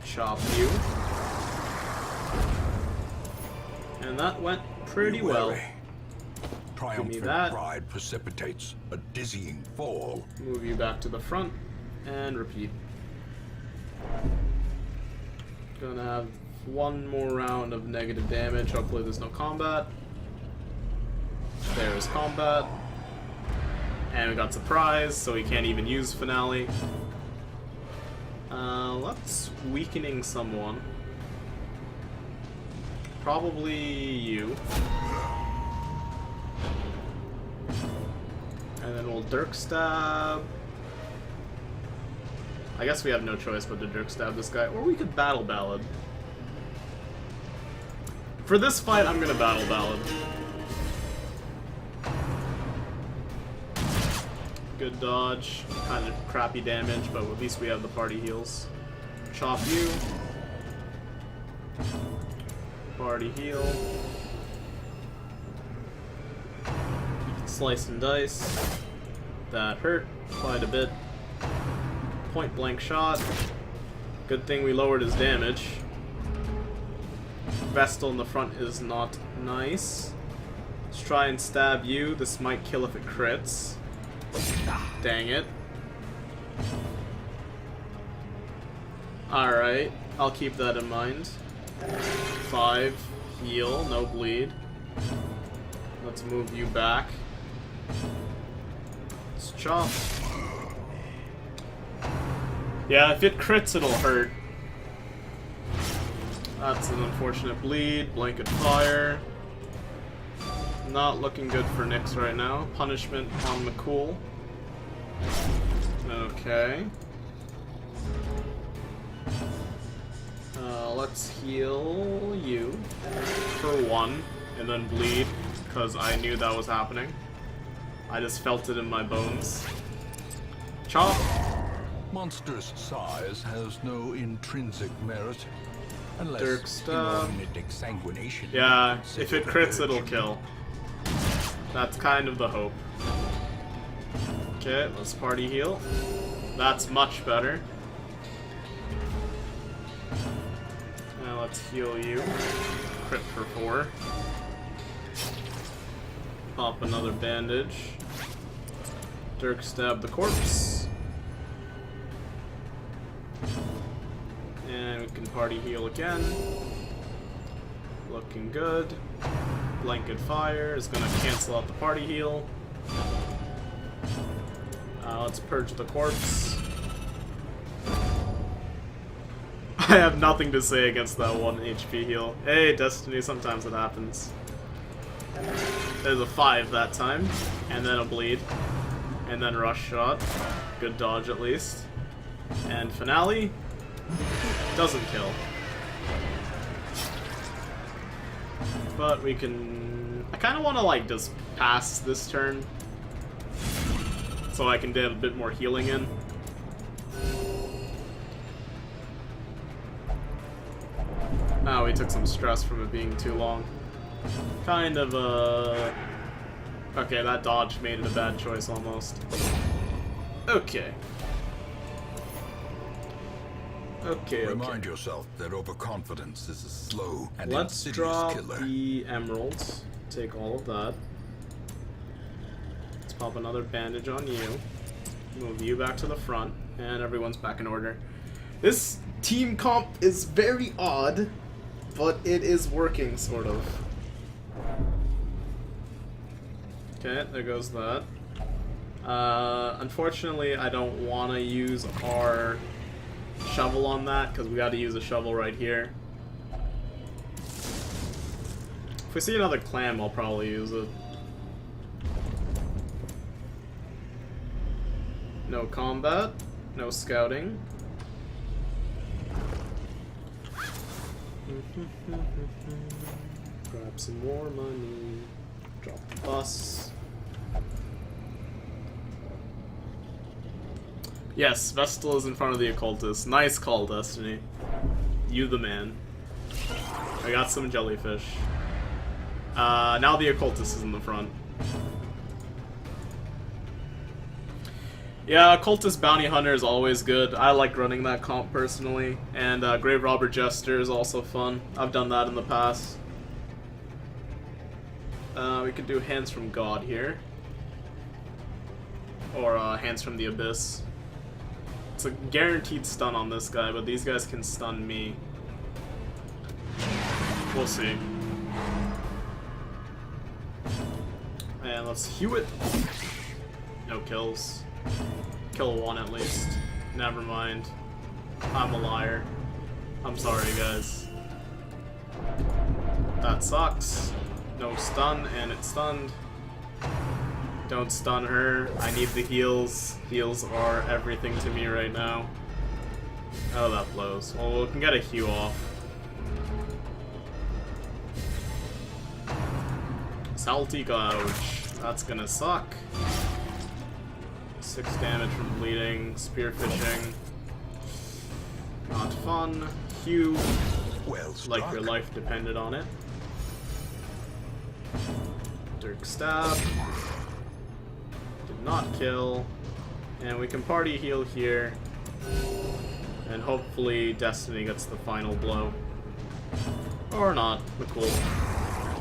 Chop you. And that went pretty well. Triumphant that. pride precipitates a dizzying fall. Move you back to the front and repeat. Gonna have one more round of negative damage. Hopefully there's no combat. There's combat. And we got surprise, so we can't even use finale. Let's weakening someone. Probably you. And then we'll Dirk stab. I guess we have no choice but to Dirk stab this guy, or we could battle ballad. For this fight, I'm gonna battle ballad. Good dodge. Kind of crappy damage, but at least we have the party heals. Chop you. Party heal. Slice and dice. That hurt quite a bit. Point blank shot. Good thing we lowered his damage. Vestal in the front is not nice. Let's try and stab you. This might kill if it crits. Dang it. Alright, I'll keep that in mind. 5, heal, no bleed. Let's move you back. Let's chop. Yeah, if it crits, it'll hurt. That's an unfortunate bleed. Blanket fire. Not looking good for Nyx right now. Punishment on McCool. Okay. Let's heal you for 1, and then bleed, because I knew that was happening. I just felt it in my bones. Chop! Monstrous size has no intrinsic merit, unless Dirk stab. inordinate exsanguination. Yeah, is if it considered crits, it'll urgent. kill. That's kind of the hope. Okay, let's party heal. That's much better. Now let's heal you. Crit for 4. Pop another bandage. Dirk stab the corpse. And we can party heal again. Looking good. Blanket fire is gonna cancel out the party heal. Let's purge the corpse. I have nothing to say against that 1 HP heal. Hey, Destiny, sometimes it happens. There's a 5 that time, and then a bleed, and then rush shot. Good dodge at least. And finale doesn't kill. But we can... I kind of want to like just pass this turn so I can get a bit more healing in. Oh, we took some stress from it being too long. Kind of, okay, that dodge made it a bad choice almost. Okay. Okay, Remind yourself that overconfidence is a slow and Let's insidious drop killer. the emeralds. Take all of that. Let's pop another bandage on you. Move you back to the front, and everyone's back in order. This team comp is very odd, but it is working, sort of. Okay, there goes that. Unfortunately, I don't want to use our shovel on that, because we got to use a shovel right here. If we see another clam, I'll probably use it. No combat, no scouting. Grab some more money. Drop the bus. Yes, Vestal is in front of the occultist. Nice call, Destiny. You the man. I got some jellyfish. Now the occultist is in the front. Yeah, occultist bounty hunter is always good. I like running that comp personally. And grave robber jester is also fun. I've done that in the past. We could do hands from God here. Or hands from the abyss. It's a guaranteed stun on this guy, but these guys can stun me. We'll see. And let's hew it. No kills. Kill 1 at least. Never mind. I'm a liar. I'm sorry, guys. That sucks. No stun, and it's stunned. Don't stun her. I need the heals. Heals are everything to me right now. Oh, that blows. Well, we can get a hew off. Salty Gouge. That's gonna suck. 6 damage from bleeding. Spear fishing. Not fun. Hugh. Well Like struck. your life depended on it. Dirk stab. Did not kill. And we can party heal here. And hopefully Destiny gets the final blow. Or not. McCool.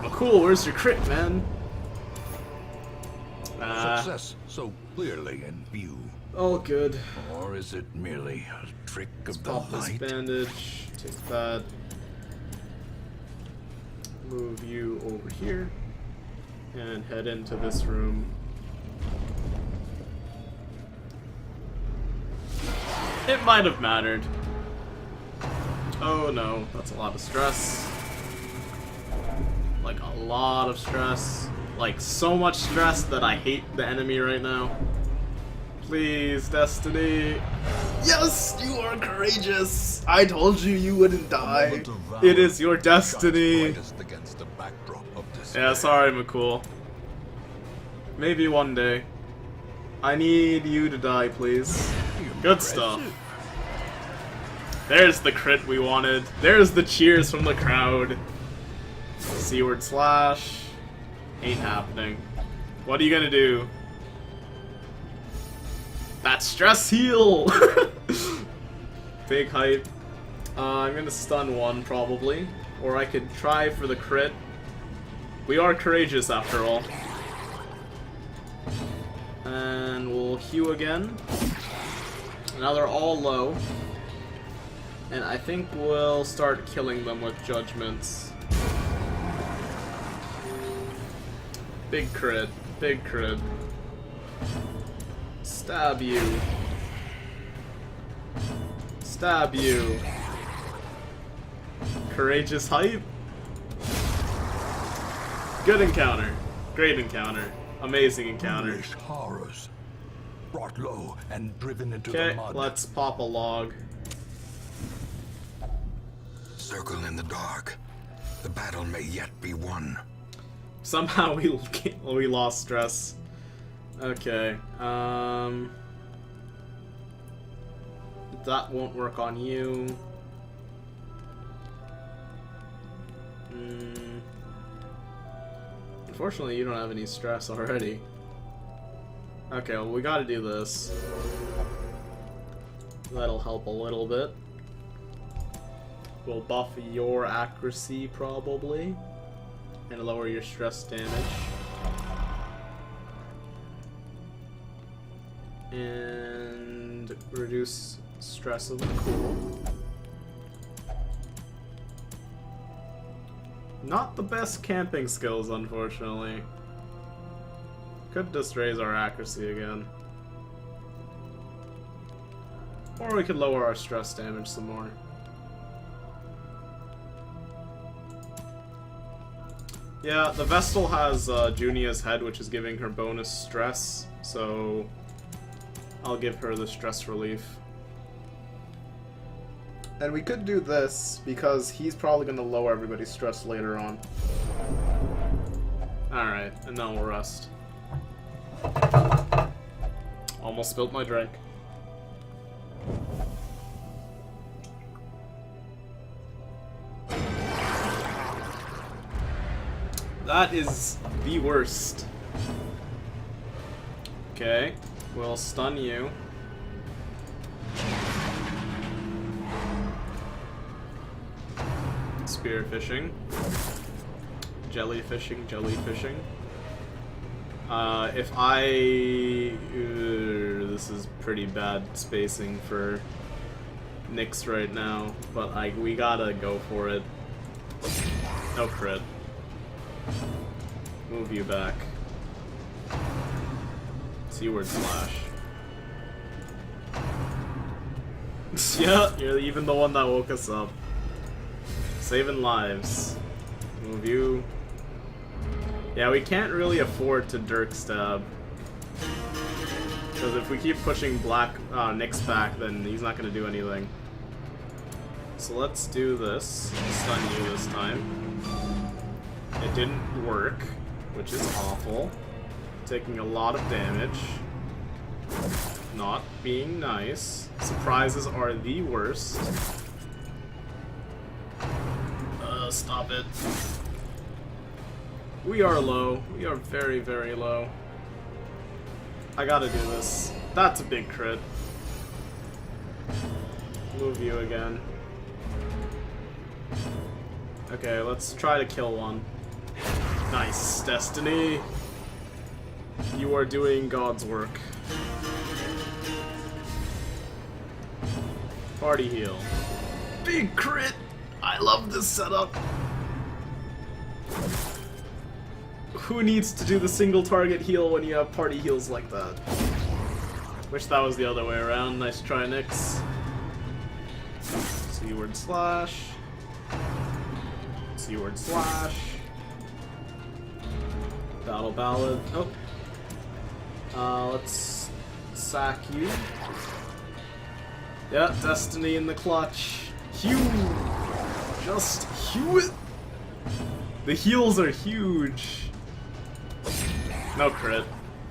McCool, where's your crit, man? Success so clearly in view. All good. Or is it merely a trick of the Pop this light? bandage. Take that. Move you over here. And head into this room. It might have mattered. Oh no, that's a lot of stress. Like a lot of stress. Like so much stress that I hate the enemy right now. Please, Destiny. Yes, you are courageous. I told you you wouldn't die. Moment of valor It is your shines destiny. brightest against the backdrop of despair. Yeah, sorry, McCool. Maybe one day. I need you to die, please. Good stuff. There's the crit we wanted. There's the cheers from the crowd. Seaward slash. Ain't happening. What are you gonna do? That stress heal! Big hype. I'm gonna stun one, probably. Or I could try for the crit. We are courageous, after all. And we'll heal again. Now they're all low. And I think we'll start killing them with judgments. Big crit. Big crit. Stab you. Stab you. Courageous hype. Good encounter. Great encounter. Amazing encounter. Foolish horrors. Brought low and driven into Okay, the mud. let's pop a log. Circle in the dark. The battle may yet be won. Somehow we lost stress. Okay, that won't work on you. Unfortunately, you don't have any stress already. Okay, well, we gotta do this. That'll help a little bit. We'll buff your accuracy, probably. And lower your stress damage. And reduce stress of the cool. Not the best camping skills, unfortunately. Could just raise our accuracy again. Or we could lower our stress damage some more. Yeah, the Vestal has Junia's head, which is giving her bonus stress, so I'll give her the stress relief. And we could do this, because he's probably going to lower everybody's stress later on. Alright, and then we'll rest. Almost spilled my drink. That is the worst. Okay, we'll stun you. Spear fishing. Jellyfishing, jellyfishing. If I... this is pretty bad spacing for Nyx right now, but we gotta go for it. No crit. Move you back. Seaward slash. Yeah, you're even the one that woke us up. Saving lives. Move you. Yeah, we can't really afford to Dirk stab. Because if we keep pushing Nyx back, then he's not going to do anything. So let's do this. Stun you this time. It didn't work, which is awful. Taking a lot of damage. not being nice. Surprises are the worst. Stop it. We are low. We are very, very low. I gotta do this. That's a big crit. Move you again. Okay, let's try to kill one. Nice, Destiny. You are doing God's work. Party heal. Big crit! I love this setup. Who needs to do the single target heal when you have party heals like that? Wish that was the other way around. Nice try, Nyx. C-word slash. C-word slash. Battle ballad. Oh. Let's sack you. Yeah, Destiny in the clutch. Huge! Just huge! The heals are huge. No crit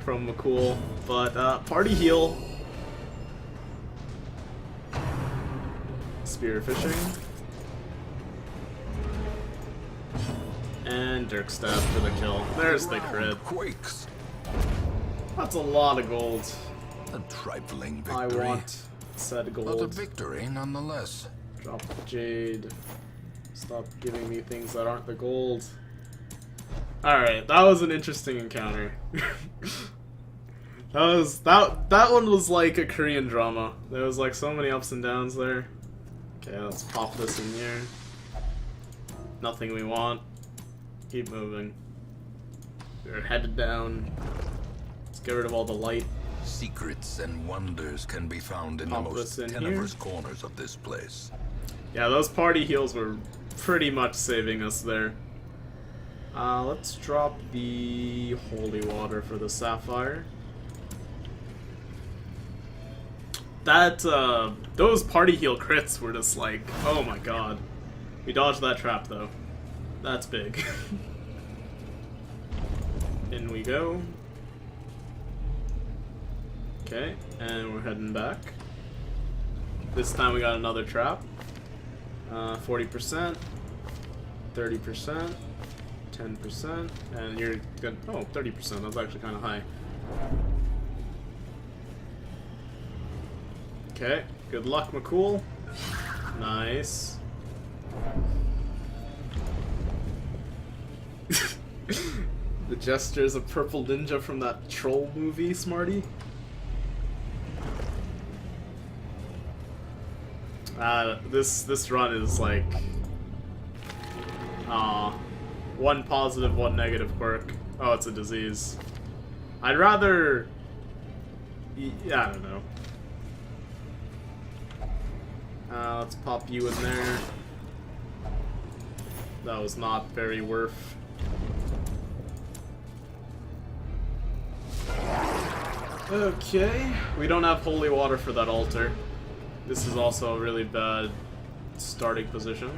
from McCool, but party heal. Spear fishing. And Dirk stab for the kill. There's the crit. Quakes. That's a lot of gold. A trifling I victory. want said But a gold. victory nonetheless. Drop the jade. Stop giving me things that aren't the gold. Alright, that was an interesting encounter. that one was like a Korean drama. There was like so many ups and downs there. Okay, let's pop this in here. Nothing we want. Keep moving. We're headed down. Let's get rid of all the light. Secrets and wonders can be found in Pop the most this in tenebrous corners of this place. Yeah, those party heals were pretty much saving us there. Let's drop the holy water for the sapphire. That, those party heal crits were just like, oh my god. We dodged that trap though. That's big. In we go. Okay, and we're heading back. This time we got another trap. 40%, 30%, 10%, and you're good. Oh, 30%. That's actually kind of high. Okay, good luck, McCool. Nice. The gestures of Purple Ninja from that troll movie, Smarty. This run is like, one positive, one negative quirk. Oh, it's a disease. I'd rather, yeah, I don't know. Let's pop you in there. That was not very worth. Okay, we don't have holy water for that altar. This is also a really bad starting position.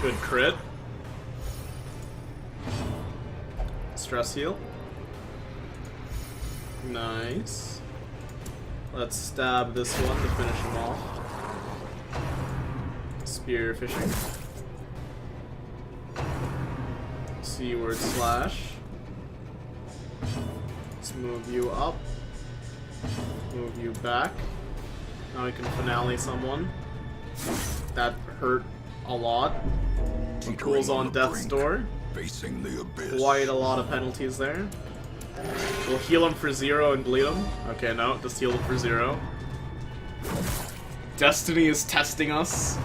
Good crit. Stress heal. Nice. Let's stab this one to finish him off. Spear fishing. C-word slash. Let's move you up. Move you back. Now we can finale someone. That hurt a lot. McCool's on death's door. Facing the abyss. Quite a lot of penalties there. We'll heal him for 0 and bleed him. Okay, no, just heal him for 0. Destiny is testing us.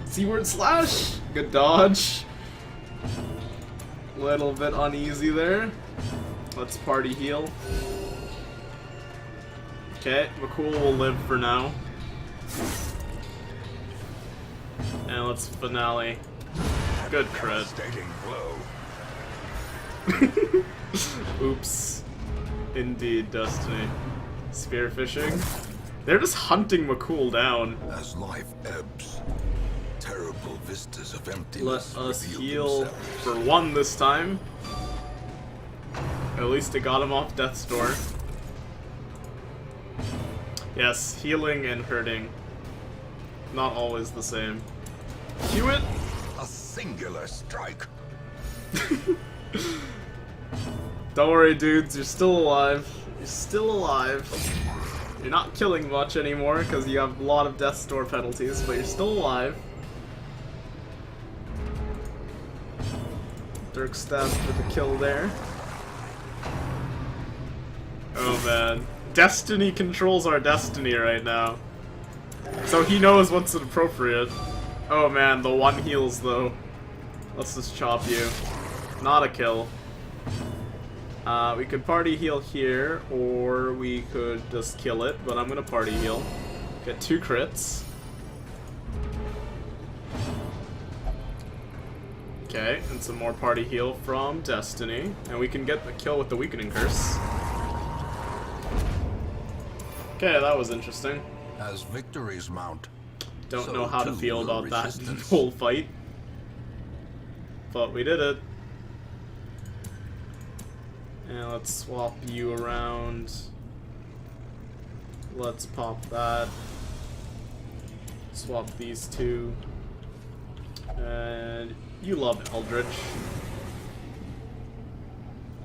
C-word slash. Good dodge. Little bit uneasy there. Let's party heal. Okay, McCool will live for now. And let's finale. Good crit. Devastating blow. Oops. Indeed, Destiny. Spear fishing. They're just hunting McCool down. As life ebbs, terrible vistas of Let emptiness us reveal heal themselves. for 1 this time. At least it got him off death's door. Yes, healing and hurting. Not always the same. Cue it! A singular strike. Don't worry, dudes, you're still alive. You're still alive. You're not killing much anymore because you have a lot of death store penalties, but you're still alive. Dirk stabbed for the kill there. Oh man. Destiny controls our destiny right now. So he knows what's appropriate. Oh man, the one heals though. Let's just chop you. Not a kill. We could party heal here, or we could just kill it, but I'm gonna party heal. Get 2 crits. Okay, and some more party heal from Destiny. And we can get the kill with the weakening curse. Okay, that was interesting. As victories mount, Don't so know how to too feel will about that resistance. whole fight. But we did it. And let's swap you around. Let's pop that. Swap these 2. And you love Eldritch.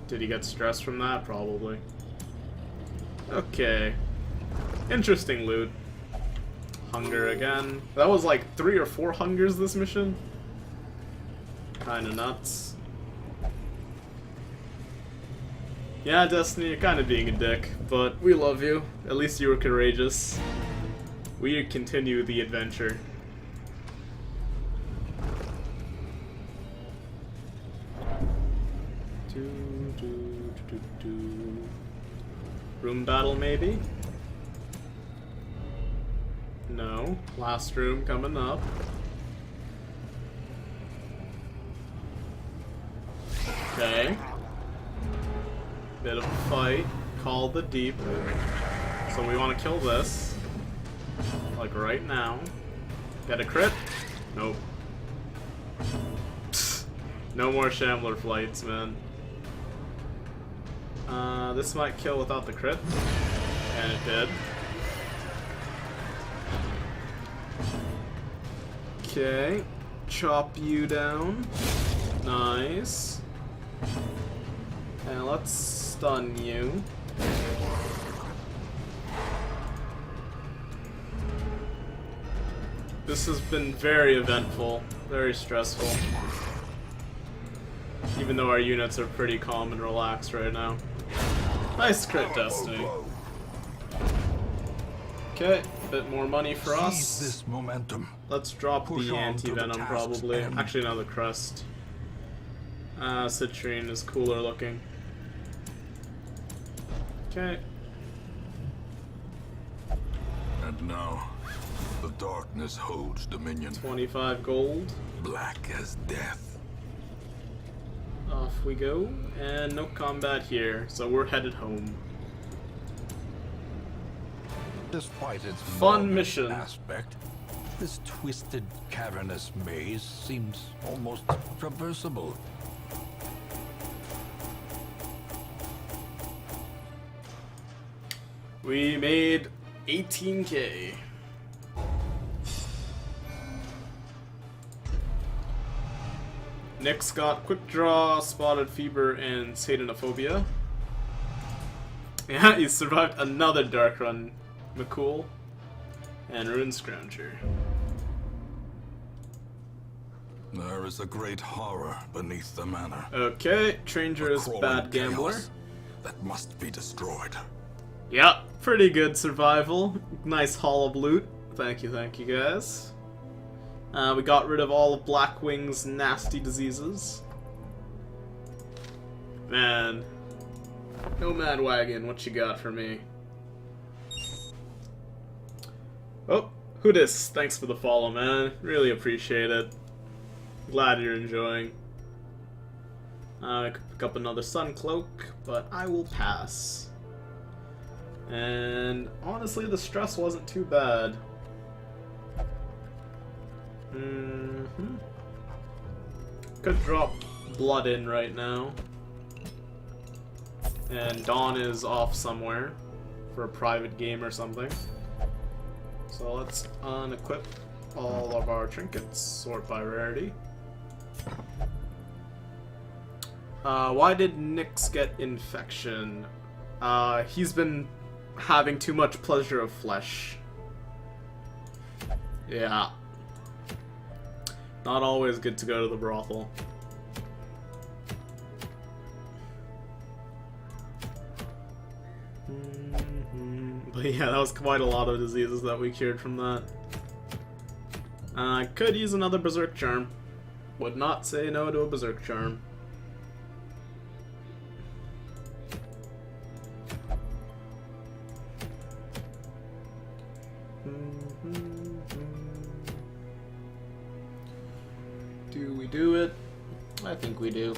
Did he get stressed from that? Probably. Okay. Interesting loot. Hunger again. That was like 3 or 4 hungers this mission. Kinda nuts. Yeah, Destiny, you're kinda being a dick, but we love you. At least you were courageous. We continue the adventure. Room battle, maybe? No. Last room coming up. Okay. Bit of a fight. Call the deep. So we want to kill this. Like right now. Get a crit? Nope. No more Shambler flights, man. This might kill without the crit. And it did. Okay. Chop you down. Nice. And let's stun you. This has been very eventful. Very stressful. Even though our units are pretty calm and relaxed right now. Nice crit, Destiny. Okay, bit more money for Seize us. this momentum. Let's drop Push the on to the anti-venom task's probably. end. Actually, no, the crest. Citrine is cooler looking. Okay. And now, the darkness holds dominion. 25 gold. Black as death. Off we go. And no combat here, so we're headed home. Despite its Fun morbid mission. aspect, this twisted, cavernous maze seems almost traversable. We made 18k. Nick's got Quick Draw, Spotted Fever, and Satanophobia. Yeah, he survived another Dark Run. McCool. And Rune Scrounger. There is a great horror beneath the manor. Okay, Tranger A is crawling Bad Gambler. chaos that must be destroyed. Yeah, pretty good survival. Nice haul of loot. Thank you guys. We got rid of all of Blackwing's nasty diseases. Man. Nomad Wagon, what you got for me? Oh, who dis? Thanks for the follow, man. Really appreciate it. Glad you're enjoying. I could pick up another Sun Cloak, but I will pass. And honestly, the stress wasn't too bad. Could drop Blood in right now. And Dawn is off somewhere for a private game or something. So let's unequip all of our trinkets, sort by rarity. Why did Nyx get infection? He's been having too much pleasure of flesh. Yeah. Not always good to go to the brothel. But yeah, that was quite a lot of diseases that we cured from that. I could use another Berserk Charm. Would not say no to a Berserk Charm. Do we do it? I think we do.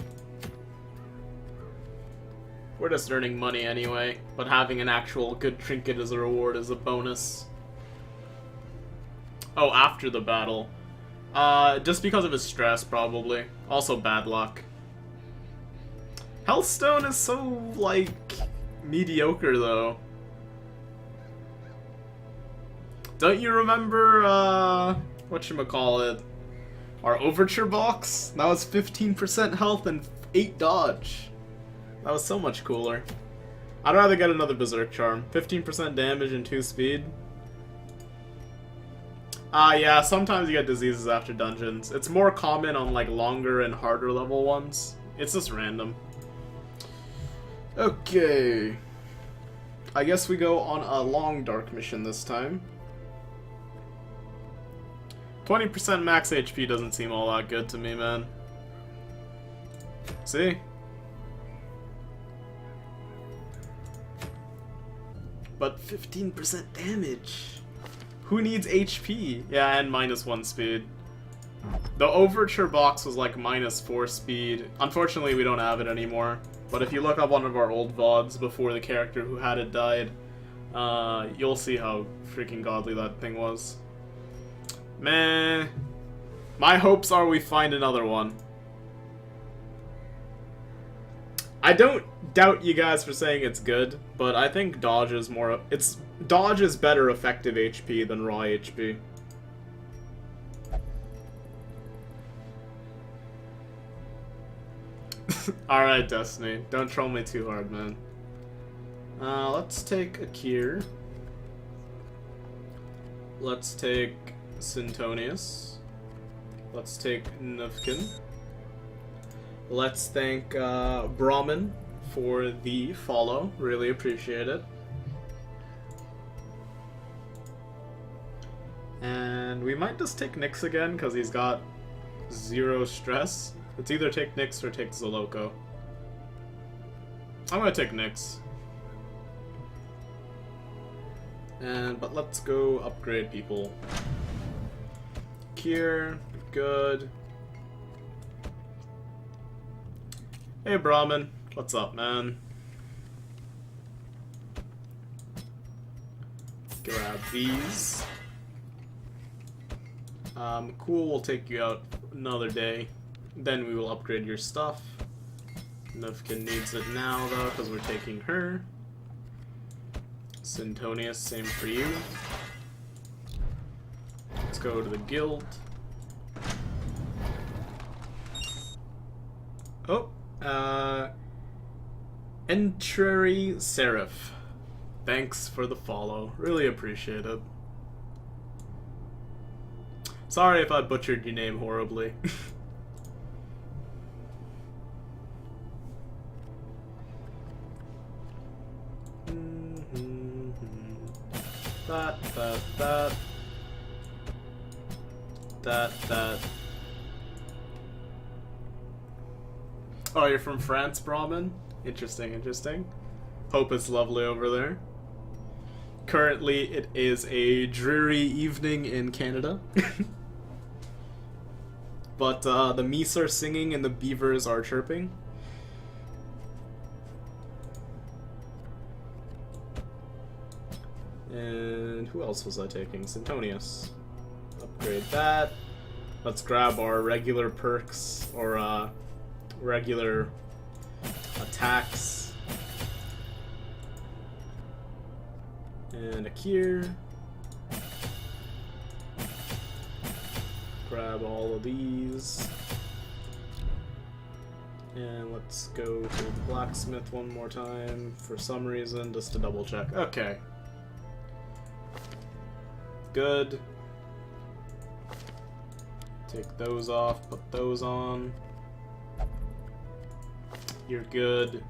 We're just earning money anyway, but having an actual good trinket as a reward is a bonus. Oh, after the battle. Just because of his stress, probably. Also bad luck. Healthstone is so, like, mediocre, though. Don't you remember, whatchamacallit? Our Overture box? That was 15% health and 8 dodge. That was so much cooler. I'd rather get another Berserk Charm. 15% damage and 2 speed. Yeah, sometimes you get diseases after dungeons. It's more common on, like, longer and harder level ones. It's just random. Okay. I guess we go on a long dark mission this time. 20% max HP doesn't seem all that good to me, man. See? But 15% damage. Who needs HP? Yeah, and -1 speed. The Overture box was like -4 speed. Unfortunately, we don't have it anymore. But if you look up one of our old VODs before the character who had it died, you'll see how freaking godly that thing was. Meh. My hopes are we find another one. I don't doubt you guys for saying it's good, but I think dodge is more... Dodge is better effective HP than raw HP. Alright, Destiny. Don't troll me too hard, man. Let's take Akir. Let's take Sintonius. Let's take Nufkin. Let's thank Brahmin for the follow. Really appreciate it. And we might just take Nyx again, because he's got 0 stress. Let's either take Nyx or take Zoloco. I'm gonna take Nyx. But let's go upgrade people. Kier, good. Hey Brahmin, what's up, man? Grab these. Cool, we'll take you out another day. Then we will upgrade your stuff. Nufkin needs it now, though, because we're taking her. Sintonius, same for you. Let's go to the guild. Oh, Entrery Seraph. Thanks for the follow. Really appreciate it. Sorry if I butchered your name horribly. That. Oh, you're from France, Brahmin? Interesting. Hope it's lovely over there. Currently, it is a dreary evening in Canada. But the meese are singing and the beavers are chirping. And who else was I taking? Sintonius. Upgrade that. Let's grab our regular perks, or regular attacks. And Akir. grab all of these. And let's go to the blacksmith one more time for some reason, just to double check. Okay. Good. Take those off, put those on. You're good.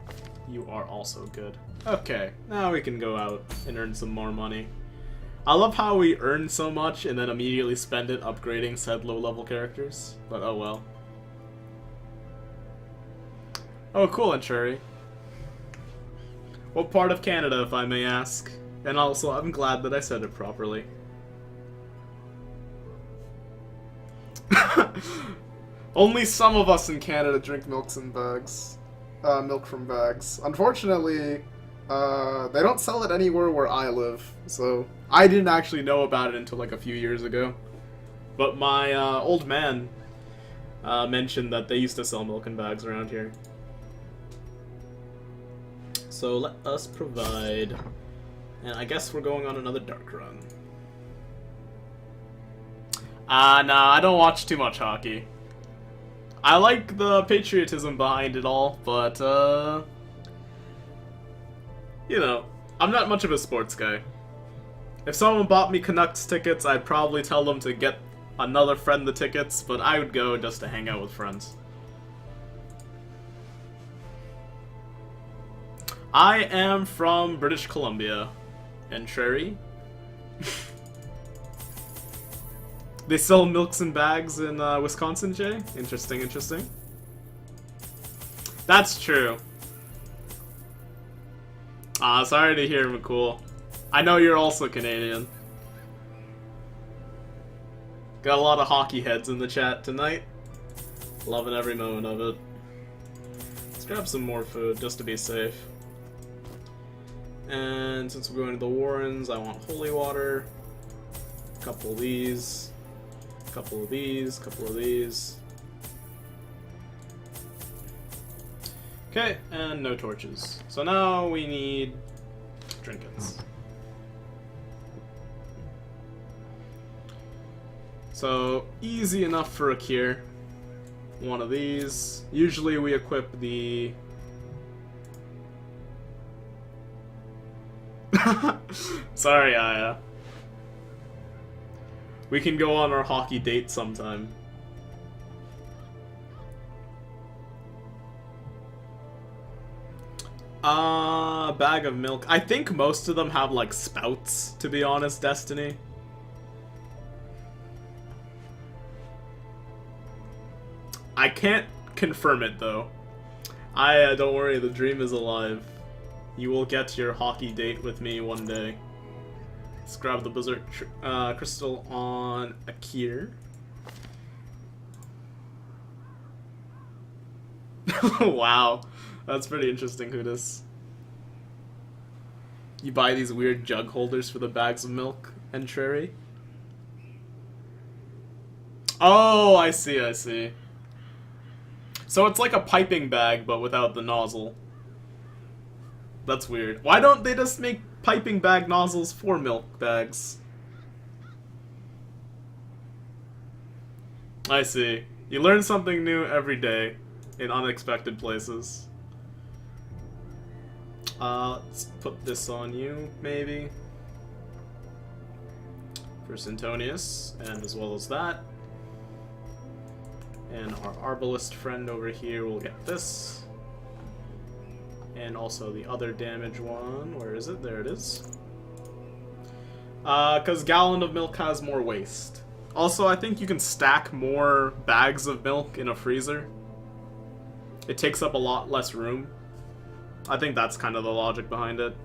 You are also good. Okay, now we can go out and earn some more money. I love how we earn so much and then immediately spend it upgrading said low-level characters, but oh well. Oh, cool, Enchuri. What part of Canada, if I may ask? And also, I'm glad that I said it properly. Only some of us in Canada drink milk from bags. Unfortunately, they don't sell it anywhere where I live, so I didn't actually know about it until like a few years ago. But my old man mentioned that they used to sell milk in bags around here. So let us provide, and I guess we're going on another dark run. Nah, I don't watch too much hockey. I like the patriotism behind it all, but, you know, I'm not much of a sports guy. If someone bought me Canucks tickets, I'd probably tell them to get another friend the tickets, but I would go just to hang out with friends. I am from British Columbia. Enchuri. They sell milks in bags in Wisconsin, Jay? Interesting, interesting. That's true. Sorry to hear, McCool. I know you're also Canadian. Got a lot of hockey heads in the chat tonight. Loving every moment of it. Let's grab some more food, just to be safe. And since we're going to the Warrens, I want holy water. A couple of these. A couple of these. A couple of these. Okay, and no torches. So now we need trinkets. So, easy enough for a cure. One of these. Usually we equip the... Sorry, Aya. We can go on our hockey date sometime. Bag of milk. I think most of them have, like, spouts, to be honest, Destiny. I can't confirm it, though. Don't worry, the dream is alive. You will get your hockey date with me one day. Let's grab the Berserk crystal on Akir. Wow, that's pretty interesting, Hootis. You buy these weird jug holders for the bags of milk, Enchuri? Oh, I see, I see. So it's like a piping bag, but without the nozzle. That's weird. Why don't they just make piping bag nozzles for milk bags? I see. You learn something new every day in unexpected places. Let's put this on you, maybe. For Sintonius, and as well as that. And our Arbalist friend over here will get this. And also the other damage one. Where is it? There it is. Because gallon of milk has more waste. Also, I think you can stack more bags of milk in a freezer. It takes up a lot less room. I think that's kind of the logic behind it.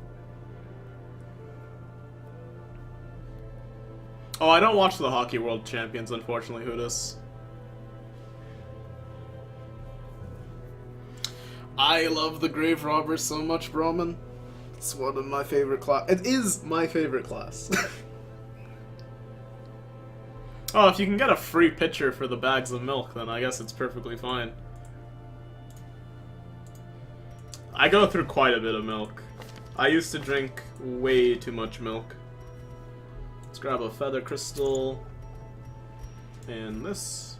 Oh, I don't watch the Hockey World Champions, unfortunately, Hootis. I love the Grave Robber so much, Brahman. It's one of my favorite class. It is my favorite class. Oh, if you can get a free pitcher for the bags of milk, then I guess it's perfectly fine. I go through quite a bit of milk. I used to drink way too much milk. Let's grab a feather crystal. And this.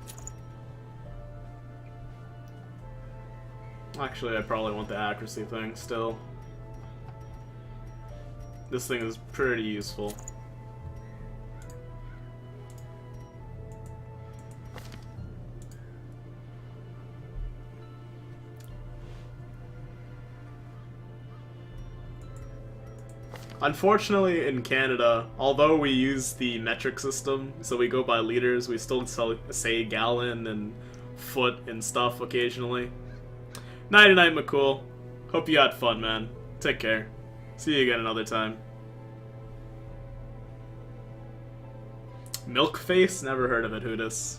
Actually, I probably want the accuracy thing still. This thing is pretty useful. Unfortunately, in Canada, although we use the metric system, so we go by liters, we still say gallon and foot and stuff occasionally. Night-night, McCool. Hope you had fun, man. Take care. See you again another time. Milk face? Never heard of it, Hootis.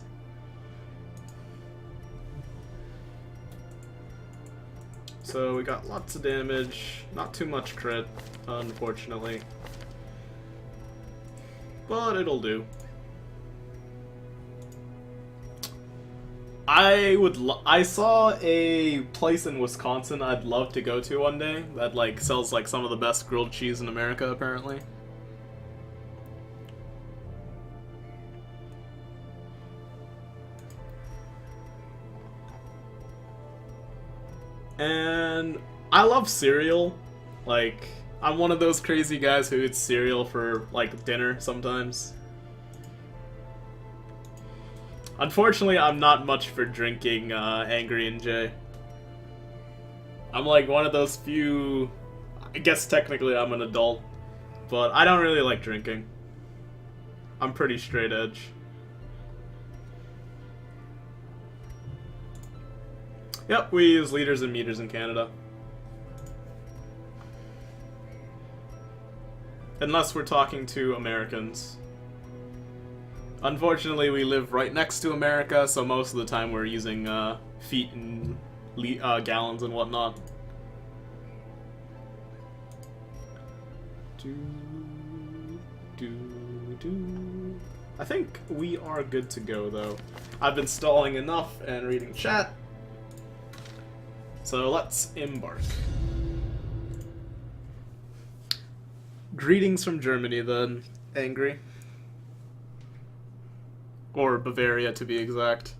So we got lots of damage, not too much crit, unfortunately. But it'll do. I saw a place in Wisconsin I'd love to go to one day that like sells like some of the best grilled cheese in America, apparently. And I love cereal. Like, I'm one of those crazy guys who eats cereal for like dinner sometimes. Unfortunately, I'm not much for drinking Angry and J. I'm like one of those few... I guess technically I'm an adult, but I don't really like drinking. I'm pretty straight edge. Yep, we use liters and meters in Canada. Unless we're talking to Americans. Unfortunately, we live right next to America, so most of the time we're using feet and gallons and whatnot. I think we are good to go, though. I've been stalling enough and reading chat. So let's embark. Greetings from Germany, then, Angry. Or Bavaria, to be exact.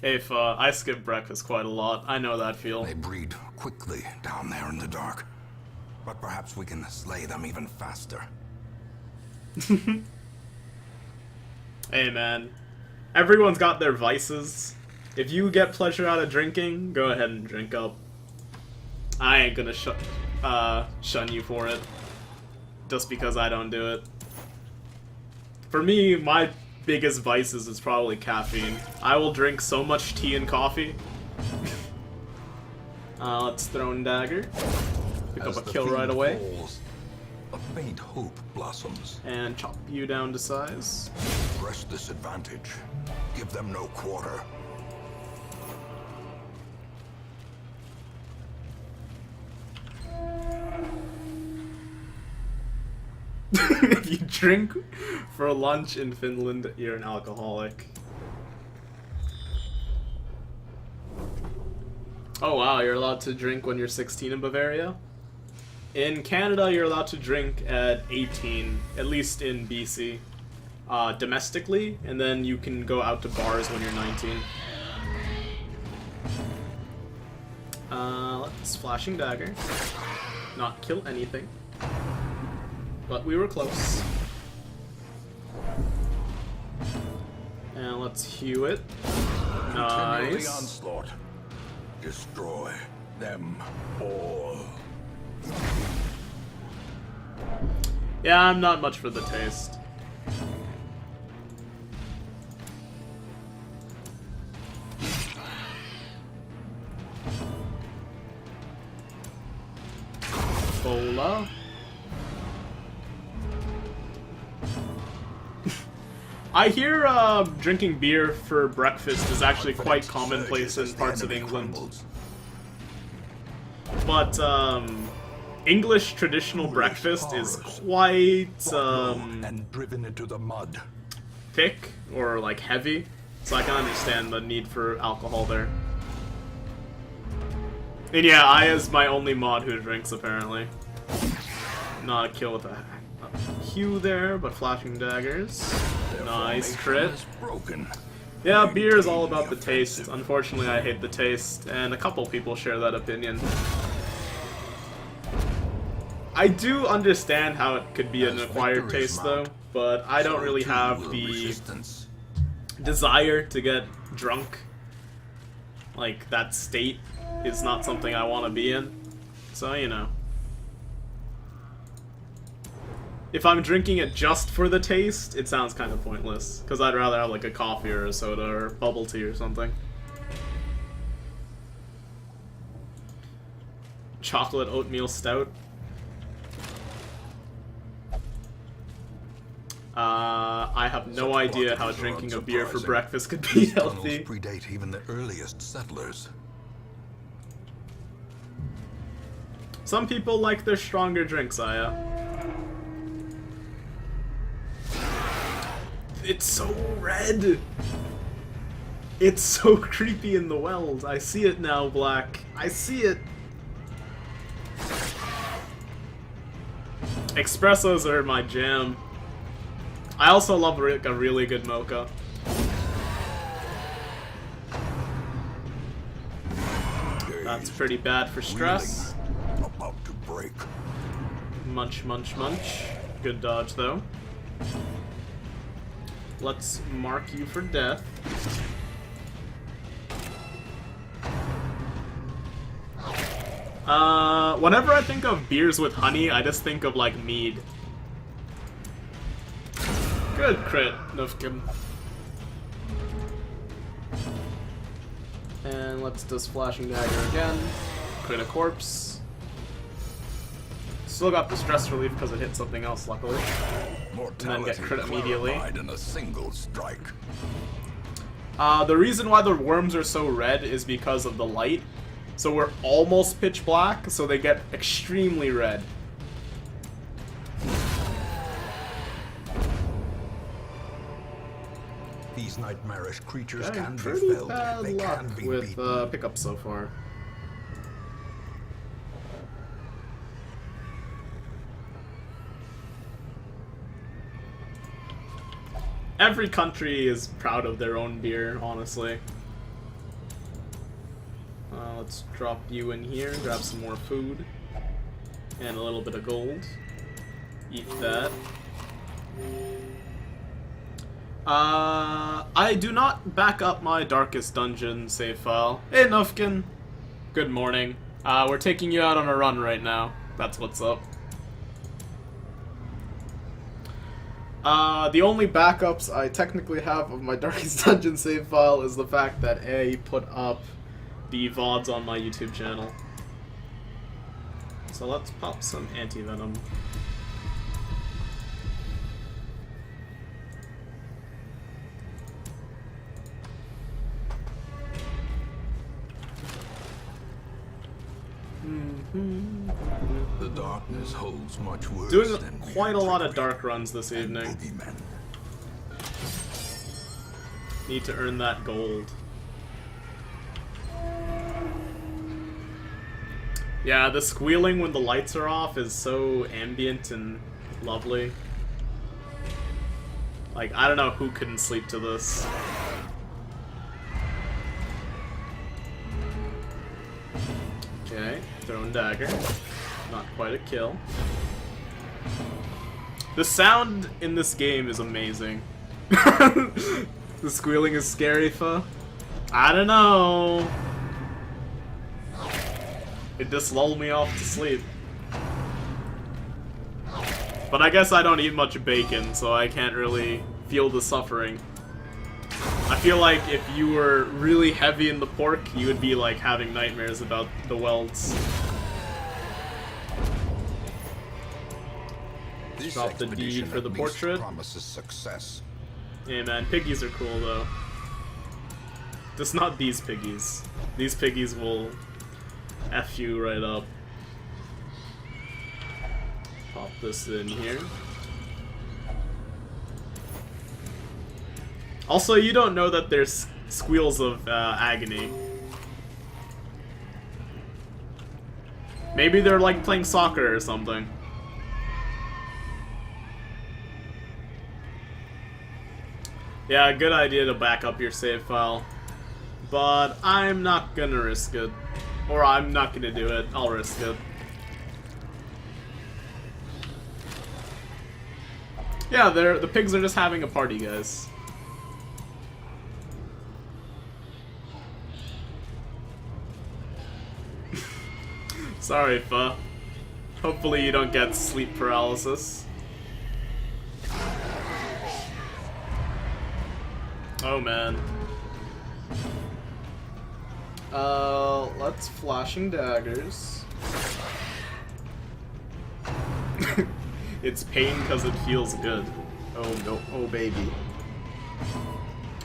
Hey, I skip breakfast quite a lot. I know that feel. They breed quickly down there in the dark. But perhaps we can slay them even faster. Hey, man. Everyone's got their vices. If you get pleasure out of drinking, go ahead and drink up. I ain't gonna shun you for it. Just because I don't do it. For me, my biggest vices is probably caffeine. I will drink so much tea and coffee. Let's throw in dagger. Pick up a kill right away. Falls, a faint hope blossoms. And chop you down to size. Press this advantage. Give them no quarter. If you drink for lunch in Finland, you're an alcoholic. Oh wow, you're allowed to drink when you're 16 in Bavaria? In Canada, you're allowed to drink at 18, at least in BC, domestically, and then you can go out to bars when you're 19. Let's flashing dagger. Not kill anything. But we were close. And let's hew it. Continue the Nice. onslaught. Destroy them all. Yeah, I'm not much for the taste. Bola. I hear drinking beer for breakfast is actually quite commonplace in parts of England. But English traditional breakfast is quite and driven into the mud. thick or like heavy, so I can understand the need for alcohol there. And yeah, I is my only mod who drinks apparently. Not a kill with a Q there, but flashing daggers. Nice Formation crit. is broken. Yeah, beer is all about the taste. Unfortunately, I hate the taste, and a couple people share that opinion. I do understand how it could be an As acquired victories taste, though, mount, but I don't so really too have will the resistance. desire to get drunk. Like, that state is not something I want to be in. So, you know. If I'm drinking it just for the taste, it sounds kind of pointless. Because I'd rather have like a coffee or a soda or bubble tea or something. Chocolate oatmeal stout. I have no Such idea how quantities are drinking a beer for unsurprising. breakfast could be These tunnels healthy. predate even the earliest settlers. Some people like their stronger drinks, Aya. It's so red! It's so creepy in the wells. I see it now, Black. I see it! Espressos are my jam. I also love a really good mocha. That's pretty bad for stress. About to break. Munch, munch, munch. Good dodge, though. Let's mark you for death. Whenever I think of beers with honey, I just think of, like, mead. Good crit, Nufkin. And let's just flashing dagger again. Crit a corpse. Still got the stress relief because it hit something else, luckily. Mortality get crit immediately. clarified in a single strike. The reason why the worms are so red is because of the light. So we're almost pitch black, so they get extremely red. These nightmarish creatures Okay, can be pretty felled. bad They luck can be with beaten. pickups so far. Every country is proud of their own beer, honestly. Let's drop you in here, grab some more food. And a little bit of gold. Eat that. I do not back up my Darkest Dungeon save file. Hey, Nufkin. Good morning. We're taking you out on a run right now. That's what's up. The only backups I technically have of my Darkest Dungeon save file is the fact that A put up the VODs on my YouTube channel. So let's pop some anti-venom. The darkness holds much worse Doing than quite a lot of trickery dark runs this and evening. boogeymen. Need to earn that gold. Yeah, the squealing when the lights are off is so ambient and lovely. Like, I don't know who couldn't sleep to this. Okay, thrown dagger. Not quite a kill. The sound in this game is amazing. The squealing is scary, Fa. I don't know. It just lulled me off to sleep. But I guess I don't eat much bacon, so I can't really feel the suffering. I feel like if you were really heavy in the pork, you would be like having nightmares about the welds. This Drop the D expedition for the at least portrait. promises success. Yeah, man, piggies are cool though. Just not these piggies. These piggies will F you right up. Pop this in here. Also, you don't know that there's squeals of agony. Maybe they're like playing soccer or something. Yeah, good idea to back up your save file. But I'm not gonna risk it. Or I'm not gonna do it. I'll risk it. Yeah, the pigs are just having a party, guys. Sorry, Pha. Hopefully you don't get sleep paralysis. Oh man. Let's flashing daggers. It's pain because it feels good. Oh no, oh baby.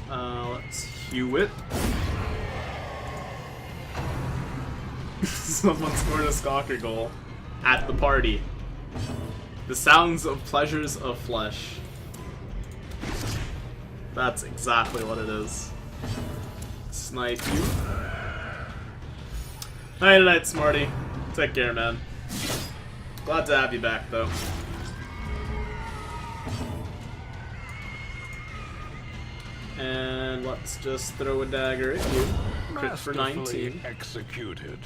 Let's hew it. Someone scored a Stalker goal at the party. The sounds of pleasures of flesh. That's exactly what it is. Snipe you. Night night, Smarty. Take care, man. Glad to have you back, though. And let's just throw a dagger at you. Crit for 19. Executed.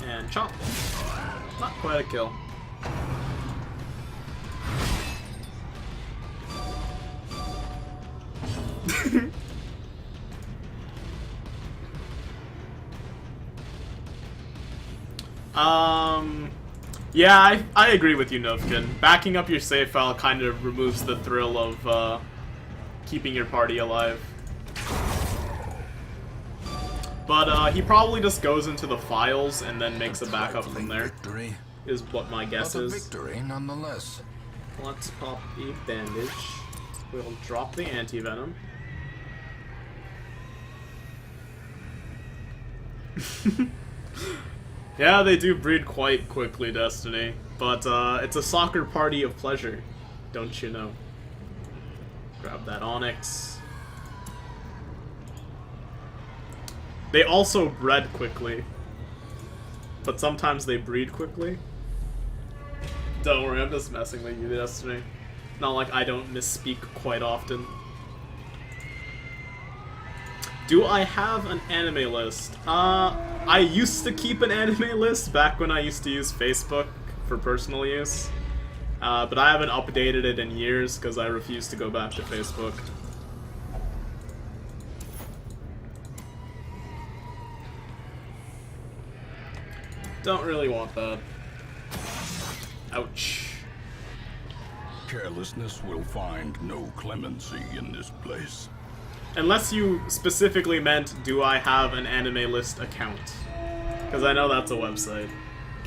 And chomp. Not quite a kill. Yeah, I agree with you, Novkin. Backing up your save file kind of removes the thrill of keeping your party alive. But he probably just goes into the files and then makes a backup from there. Victory, Is what my guess but a is. victory nonetheless. Let's pop a bandage. We'll drop the anti-venom. Yeah, they do breed quite quickly, Destiny. But it's a soccer party of pleasure, don't you know? Grab that onyx. They also bred quickly. But sometimes they breed quickly. Don't worry, I'm just messing with you, Destiny. Not like I don't misspeak quite often. Do I have an anime list? I used to keep an anime list back when I used to use Facebook for personal use. But I haven't updated it in years because I refuse to go back to Facebook. Don't really want that. Ouch. Carelessness will find no clemency in this place. Unless you specifically meant, do I have an anime list account? Because I know that's a website.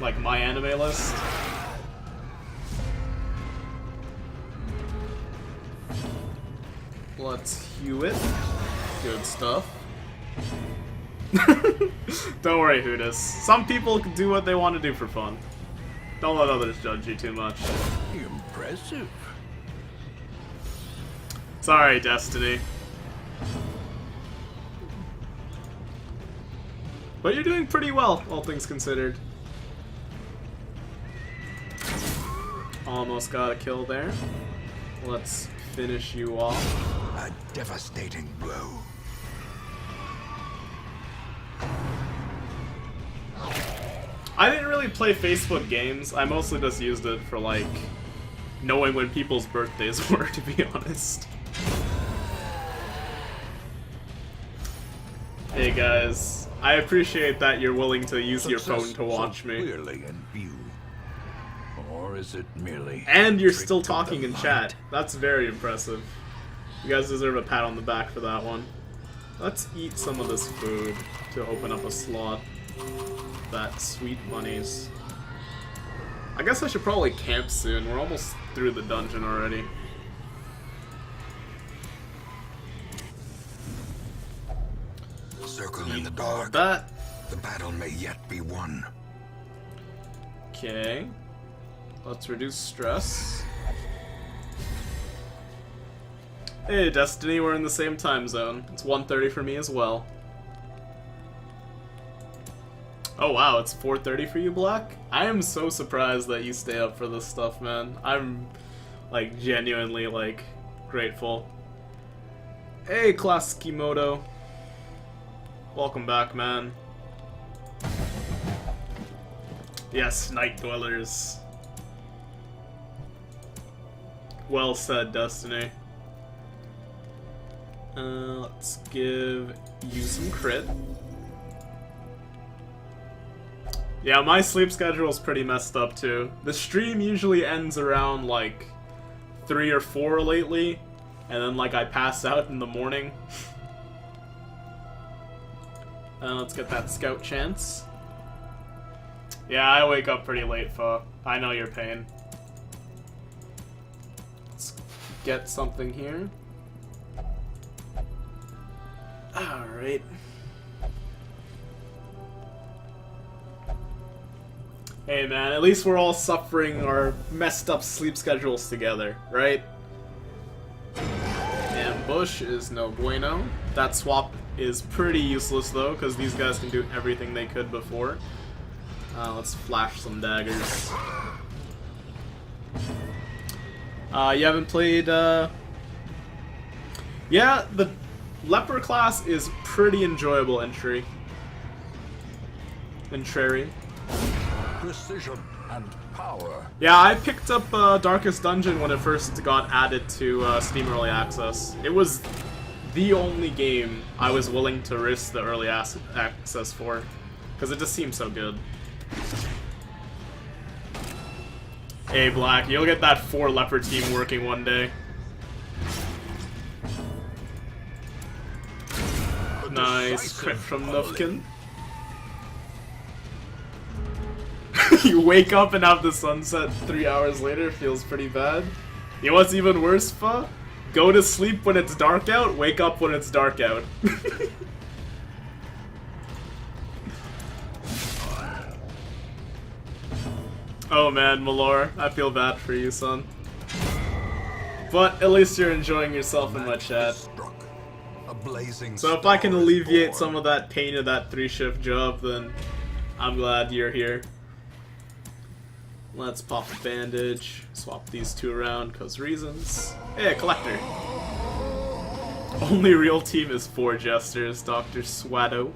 Like, my anime list. Let's hew it. Good stuff. Don't worry, Hootis. Some people can do what they want to do for fun. Don't let others judge you too much. Impressive. Sorry, Destiny. But you're doing pretty well, all things considered. Almost got a kill there. Let's finish you off. A devastating blow. I didn't really play Facebook games. I mostly just used it for, like, knowing when people's birthdays were, to be honest. Hey guys, I appreciate that you're willing to use your phone to watch me. Clearly in view. Or is it merely And you're trick still of the talking in chat. mind? That's very impressive. You guys deserve a pat on the back for that one. Let's eat some of this food to open up a slot. That sweet bunnies. I guess I should probably camp soon. We're almost through the dungeon already. Circle in the All dark. of that. The battle may yet be won. Okay. Let's reduce stress. Hey, Destiny, we're in the same time zone. It's 1:30 for me as well. Oh wow, it's 4:30 for you, Black? I am so surprised that you stay up for this stuff, man. I'm, like, genuinely, like, grateful. Hey, Class Kimoto. Welcome back, man. Yes, Night Dwellers. Well said, Destiny. Let's give you some crit. Yeah, my sleep schedule's pretty messed up too. The stream usually ends around like 3 or 4 lately, and then like I pass out in the morning. Let's get that scout chance. Yeah, I wake up pretty late, Pho. I know your pain. Let's get something here. Alright. Hey man, at least we're all suffering our messed up sleep schedules together, right? Ambush is no bueno. That swap is pretty useless though, because these guys can do everything they could before. Let's flash some daggers. You haven't played, Yeah, the Leper class is pretty enjoyable entry. Precision and power. Yeah, I picked up Darkest Dungeon when it first got added to Steam Early Access. It was the only game I was willing to risk the early access for, because it just seemed so good. Hey Black, you'll get that 4 leper team working one day. Nice crit from Nufkin. You wake up and have the sunset 3 hours later, feels pretty bad. You know what's even worse, Pho? Go to sleep when it's dark out, wake up when it's dark out. Oh man, Malor, I feel bad for you, son. But at least you're enjoying yourself in my chat. So if I can alleviate some of that pain of that 3-shift job, then I'm glad you're here. Let's pop a bandage, swap these 2 around, cause reasons. Hey, a collector! Only real team is 4 jesters, Dr. Swado.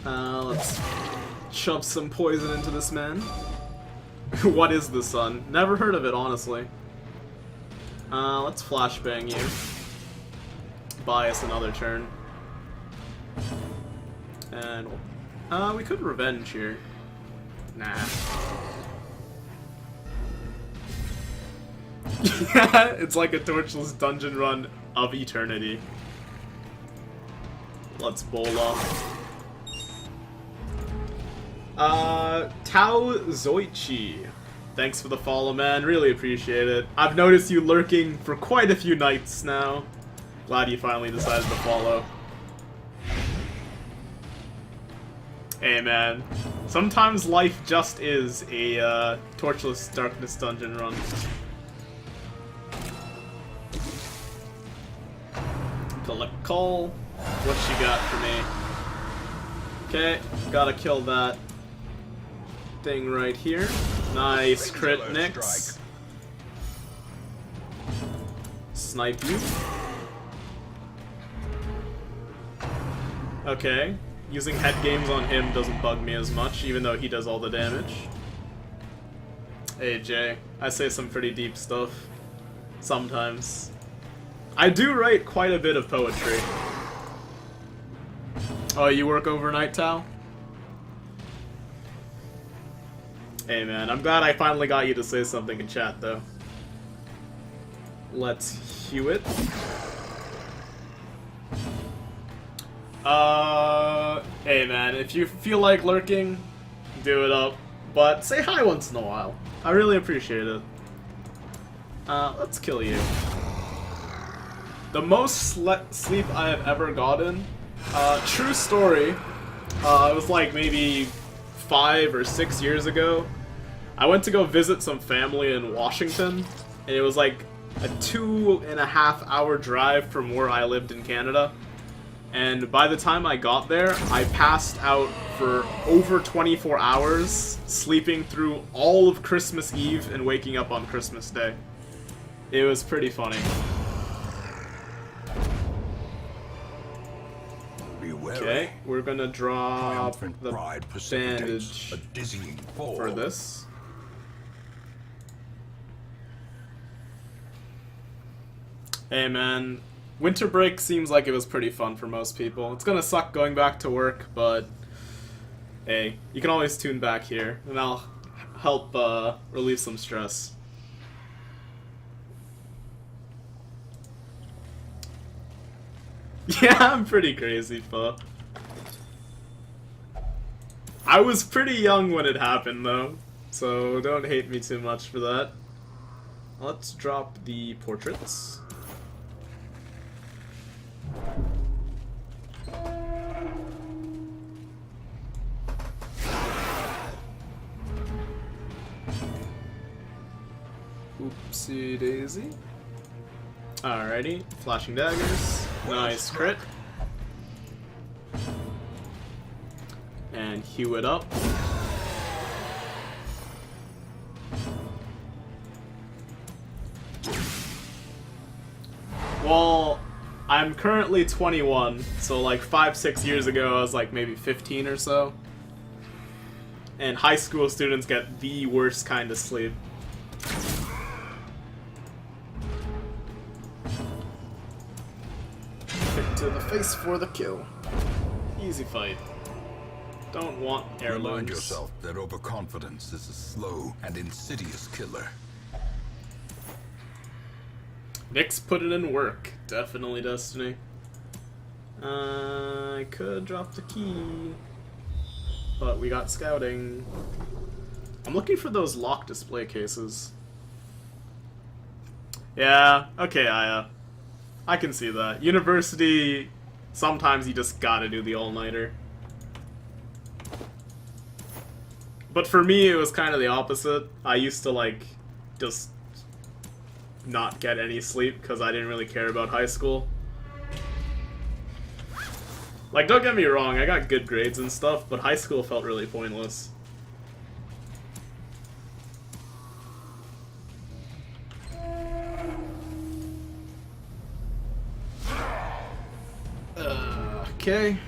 Let's shove some poison into this man. What is the sun? Never heard of it, honestly. Let's flashbang you. Buy us another turn. And, we could revenge here. Nah. Yeah, it's like a torchless dungeon run of eternity. Let's bowl off. Tao Zoichi. Thanks for the follow, man. Really appreciate it. I've noticed you lurking for quite a few nights now. Glad you finally decided to follow. Hey man, sometimes life just is a torchless darkness dungeon run. Collect call. What you got for me? Okay, gotta kill that thing right here. Nice crit, Nyx. Snipe you. Okay. Using head games on him doesn't bug me as much, even though he does all the damage. Hey Jay, I say some pretty deep stuff. Sometimes. I do write quite a bit of poetry. Oh, you work overnight, Tao? Hey man, I'm glad I finally got you to say something in chat, though. Let's hew it. Hey man, if you feel like lurking, do it up. But say hi once in a while. I really appreciate it. Let's kill you. The most sleep I have ever gotten, true story, it was like maybe 5 or 6 years ago. I went to go visit some family in Washington, and it was like a 2.5 hour drive from where I lived in Canada. And by the time I got there, I passed out for over 24 hours, sleeping through all of Christmas Eve and waking up on Christmas Day. It was pretty funny. Okay, we're gonna drop the bandage a dizzying fall. for this. Hey man, winter break seems like it was pretty fun for most people. It's gonna suck going back to work, but hey, you can always tune back here, and I'll help relieve some stress. Yeah, I'm pretty crazy, Pho. I was pretty young when it happened, though, so don't hate me too much for that. Let's drop the portraits. Oopsie daisy. Alrighty, flashing daggers. Nice crit. And hew it up. Well, I'm currently 21, so like 5-6 years ago I was like maybe 15 or so. And high school students get the worst kind of sleep. Hit to the face for the kill. Easy fight. Don't want heirlooms. Remind yourself that overconfidence is a slow and insidious killer. Nick's put it in work. Definitely Destiny. I could drop the key. But we got scouting. I'm looking for those lock display cases. Yeah, okay, Aya. I can see that. University, sometimes you just gotta do the all-nighter. But for me, it was kind of the opposite. I used to, like, just not get any sleep because I didn't really care about high school. Like, don't get me wrong, I got good grades and stuff, but high school felt really pointless. Okay.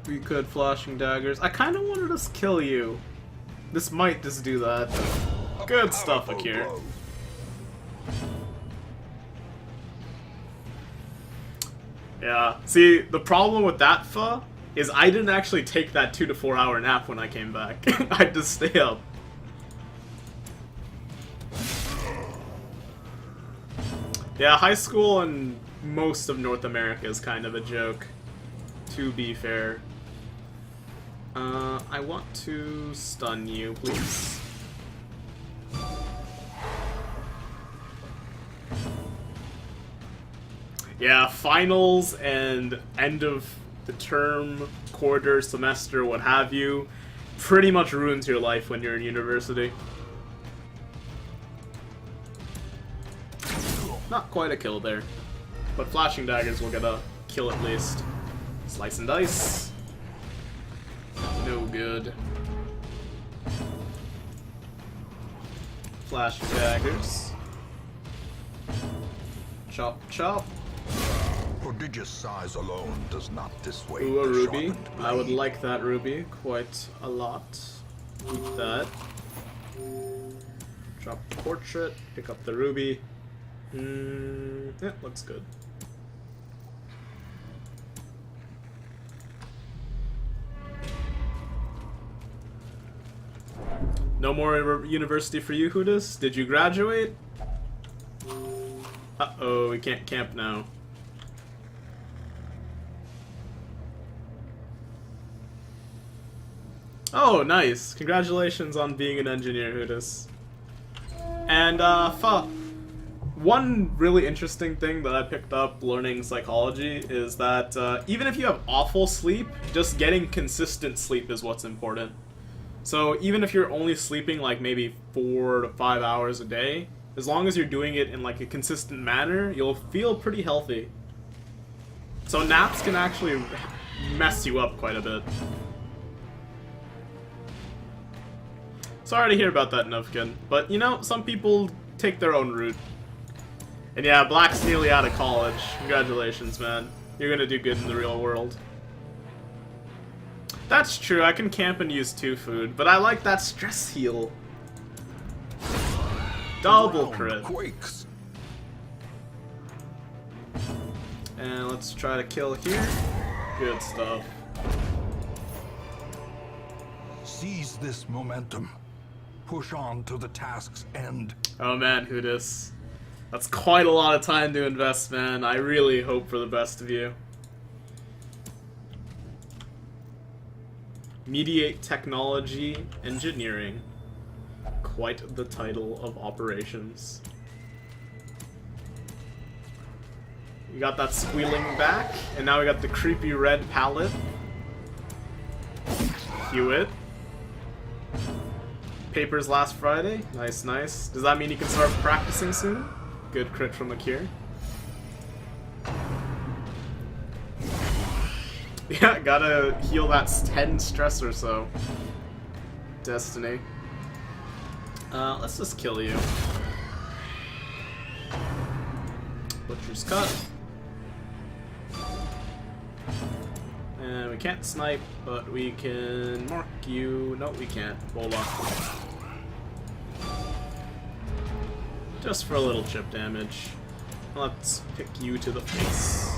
We could flashing daggers. I kind of want to just kill you. This might just do that. Good stuff, Akir. Yeah. See, the problem with that, Pho, is I didn't actually take that 2 to 4 hour nap when I came back. I'd just stay up. Yeah, high school and most of North America is kind of a joke, to be fair. I want to stun you, please. Yeah, finals and end of the term, quarter, semester, what have you, pretty much ruins your life when you're in university. Not quite a kill there, but flashing daggers will get a kill at least. Slice and dice. No good. Flashing daggers. Chop, chop. Prodigious size alone does not dissuade. Ooh, a the ruby. sharpened I would blade. like that ruby quite a lot. Keep that. Drop the portrait. Pick up the ruby. Yeah, looks good. No more university for you, Hootis? Did you graduate? Uh-oh, we can't camp now. Oh, nice. Congratulations on being an engineer, Hootis. And, Pho, one really interesting thing that I picked up learning psychology is that even if you have awful sleep, just getting consistent sleep is what's important. So even if you're only sleeping like maybe 4 to 5 hours a day, as long as you're doing it in like a consistent manner, you'll feel pretty healthy. So naps can actually mess you up quite a bit. Sorry to hear about that, Nufkin. But, you know, some people take their own route. And yeah, Black's nearly out of college. Congratulations, man. You're gonna do good in the real world. That's true, I can camp and use 2 food, but I like that stress heal. Double crit. Quakes. And let's try to kill here. Good stuff. Seize this momentum. Push on to the task's end. Oh man, Hudis. That's quite a lot of time to invest, man. I really hope for the best of you. Mediate Technology Engineering. Quite the title of operations. We got that squealing back, and now we got the creepy red palette. Hewitt. Papers last Friday. Nice, nice. Does that mean you can start practicing soon? Good crit from Akir. Yeah, gotta heal that 10 stress or so. Destiny. Let's just kill you. Butcher's Cut. And we can't snipe, but we can mark you. No, we can't. Bola. Just for a little chip damage. Let's pick you to the face.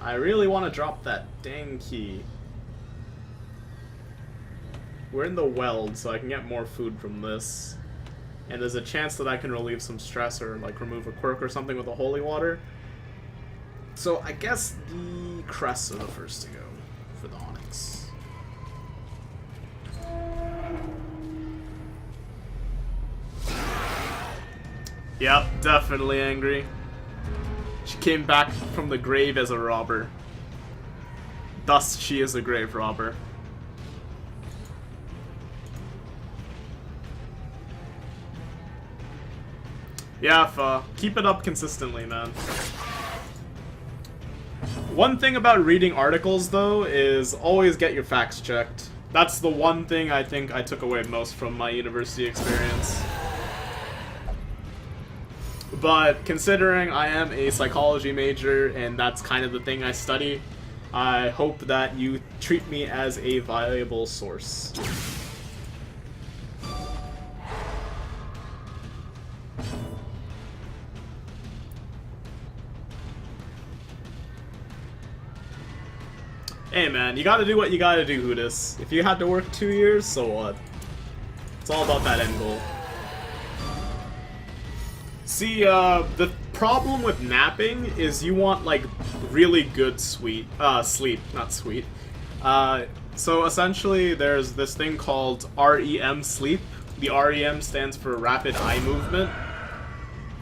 I really want to drop that dang key. We're in the weld, so I can get more food from this. And there's a chance that I can relieve some stress or like remove a quirk or something with the holy water. So I guess the crests are the first to go for the onyx. Yep, definitely angry. She came back from the grave as a robber. Thus, she is a grave robber. Yeah, keep it up consistently, man. One thing about reading articles, though, is always get your facts checked. That's the one thing I think I took away most from my university experience. But considering I am a psychology major and that's kind of the thing I study, I hope that you treat me as a viable source. Hey man, you gotta do what you gotta do, Hudis. If you had to work 2 years, so what? It's all about that end goal. See, the problem with napping is you want, like, really good sleep, not sweet. So essentially, there's this thing called REM sleep. The REM stands for rapid eye movement.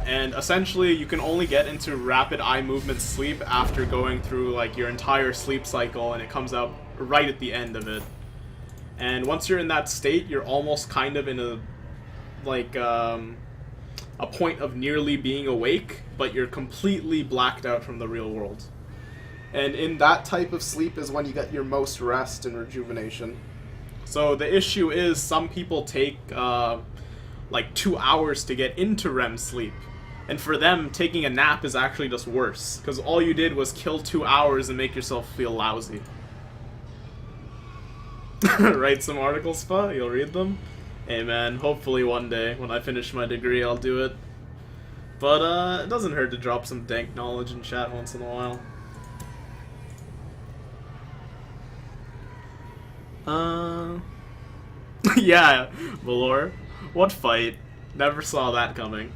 And essentially, you can only get into rapid eye movement sleep after going through, like, your entire sleep cycle, and it comes out right at the end of it. And once you're in that state, you're almost kind of in a, like, a point of nearly being awake, but you're completely blacked out from the real world. And in that type of sleep is when you get your most rest and rejuvenation. So the issue is some people take like 2 hours to get into REM sleep. And for them, taking a nap is actually just worse, because all you did was kill 2 hours and make yourself feel lousy. Write some articles, Spa? You'll read them? Hey man, hopefully one day, when I finish my degree, I'll do it. But, it doesn't hurt to drop some dank knowledge in chat once in a while. Yeah, Valor. What fight? Never saw that coming.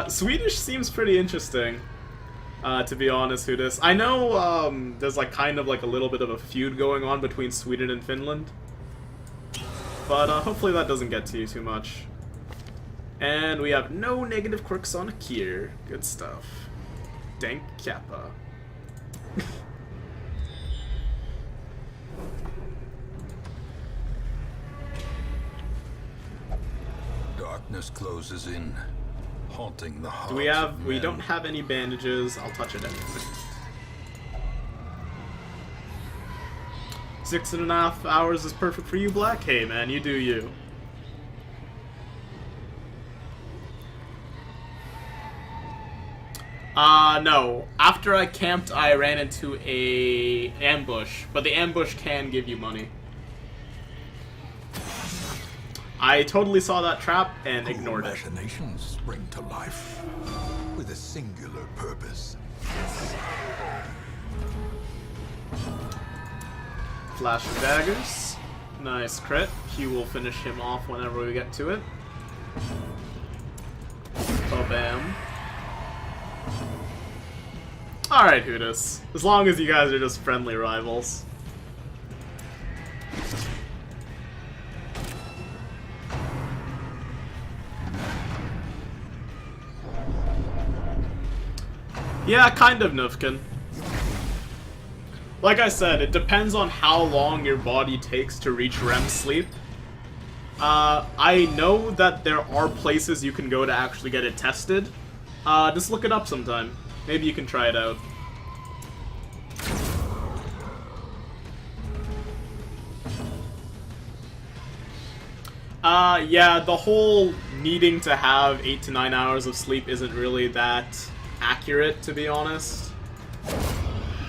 Swedish seems pretty interesting, to be honest, Hudis. I know, there's like kind of like a little bit of a feud going on between Sweden and Finland. But, hopefully that doesn't get to you too much. And we have no negative quirks on Akir. Good stuff. Dank Kappa. Darkness closes in, haunting the hearts Do we have... of We men. don't have any bandages. I'll touch it anyway. 6.5 hours is perfect for you, Black? Hey, man, you do you. No. After I camped, I ran into a ambush, but the ambush can give you money. I totally saw that trap and ignored it. Machinations spring to life with a singular purpose. Flash of daggers. Nice crit. Q will finish him off whenever we get to it. Ba-bam. Alright, Hootis. As long as you guys are just friendly rivals. Yeah, kind of, Nufkin. Like I said, it depends on how long your body takes to reach REM sleep. I know that there are places you can go to actually get it tested. Just look it up sometime. Maybe you can try it out. Yeah, the whole needing to have 8 to 9 hours of sleep isn't really that accurate, to be honest.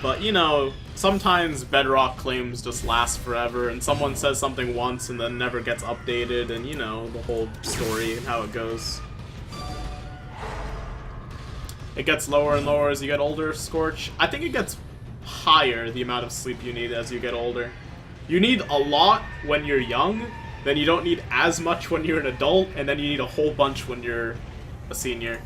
But, you know, sometimes Bedrock claims just last forever, and someone says something once and then never gets updated, and, you know, the whole story and how it goes. It gets lower and lower as you get older, Scorch. I think it gets higher, the amount of sleep you need as you get older. You need a lot when you're young, then you don't need as much when you're an adult, and then you need a whole bunch when you're a senior.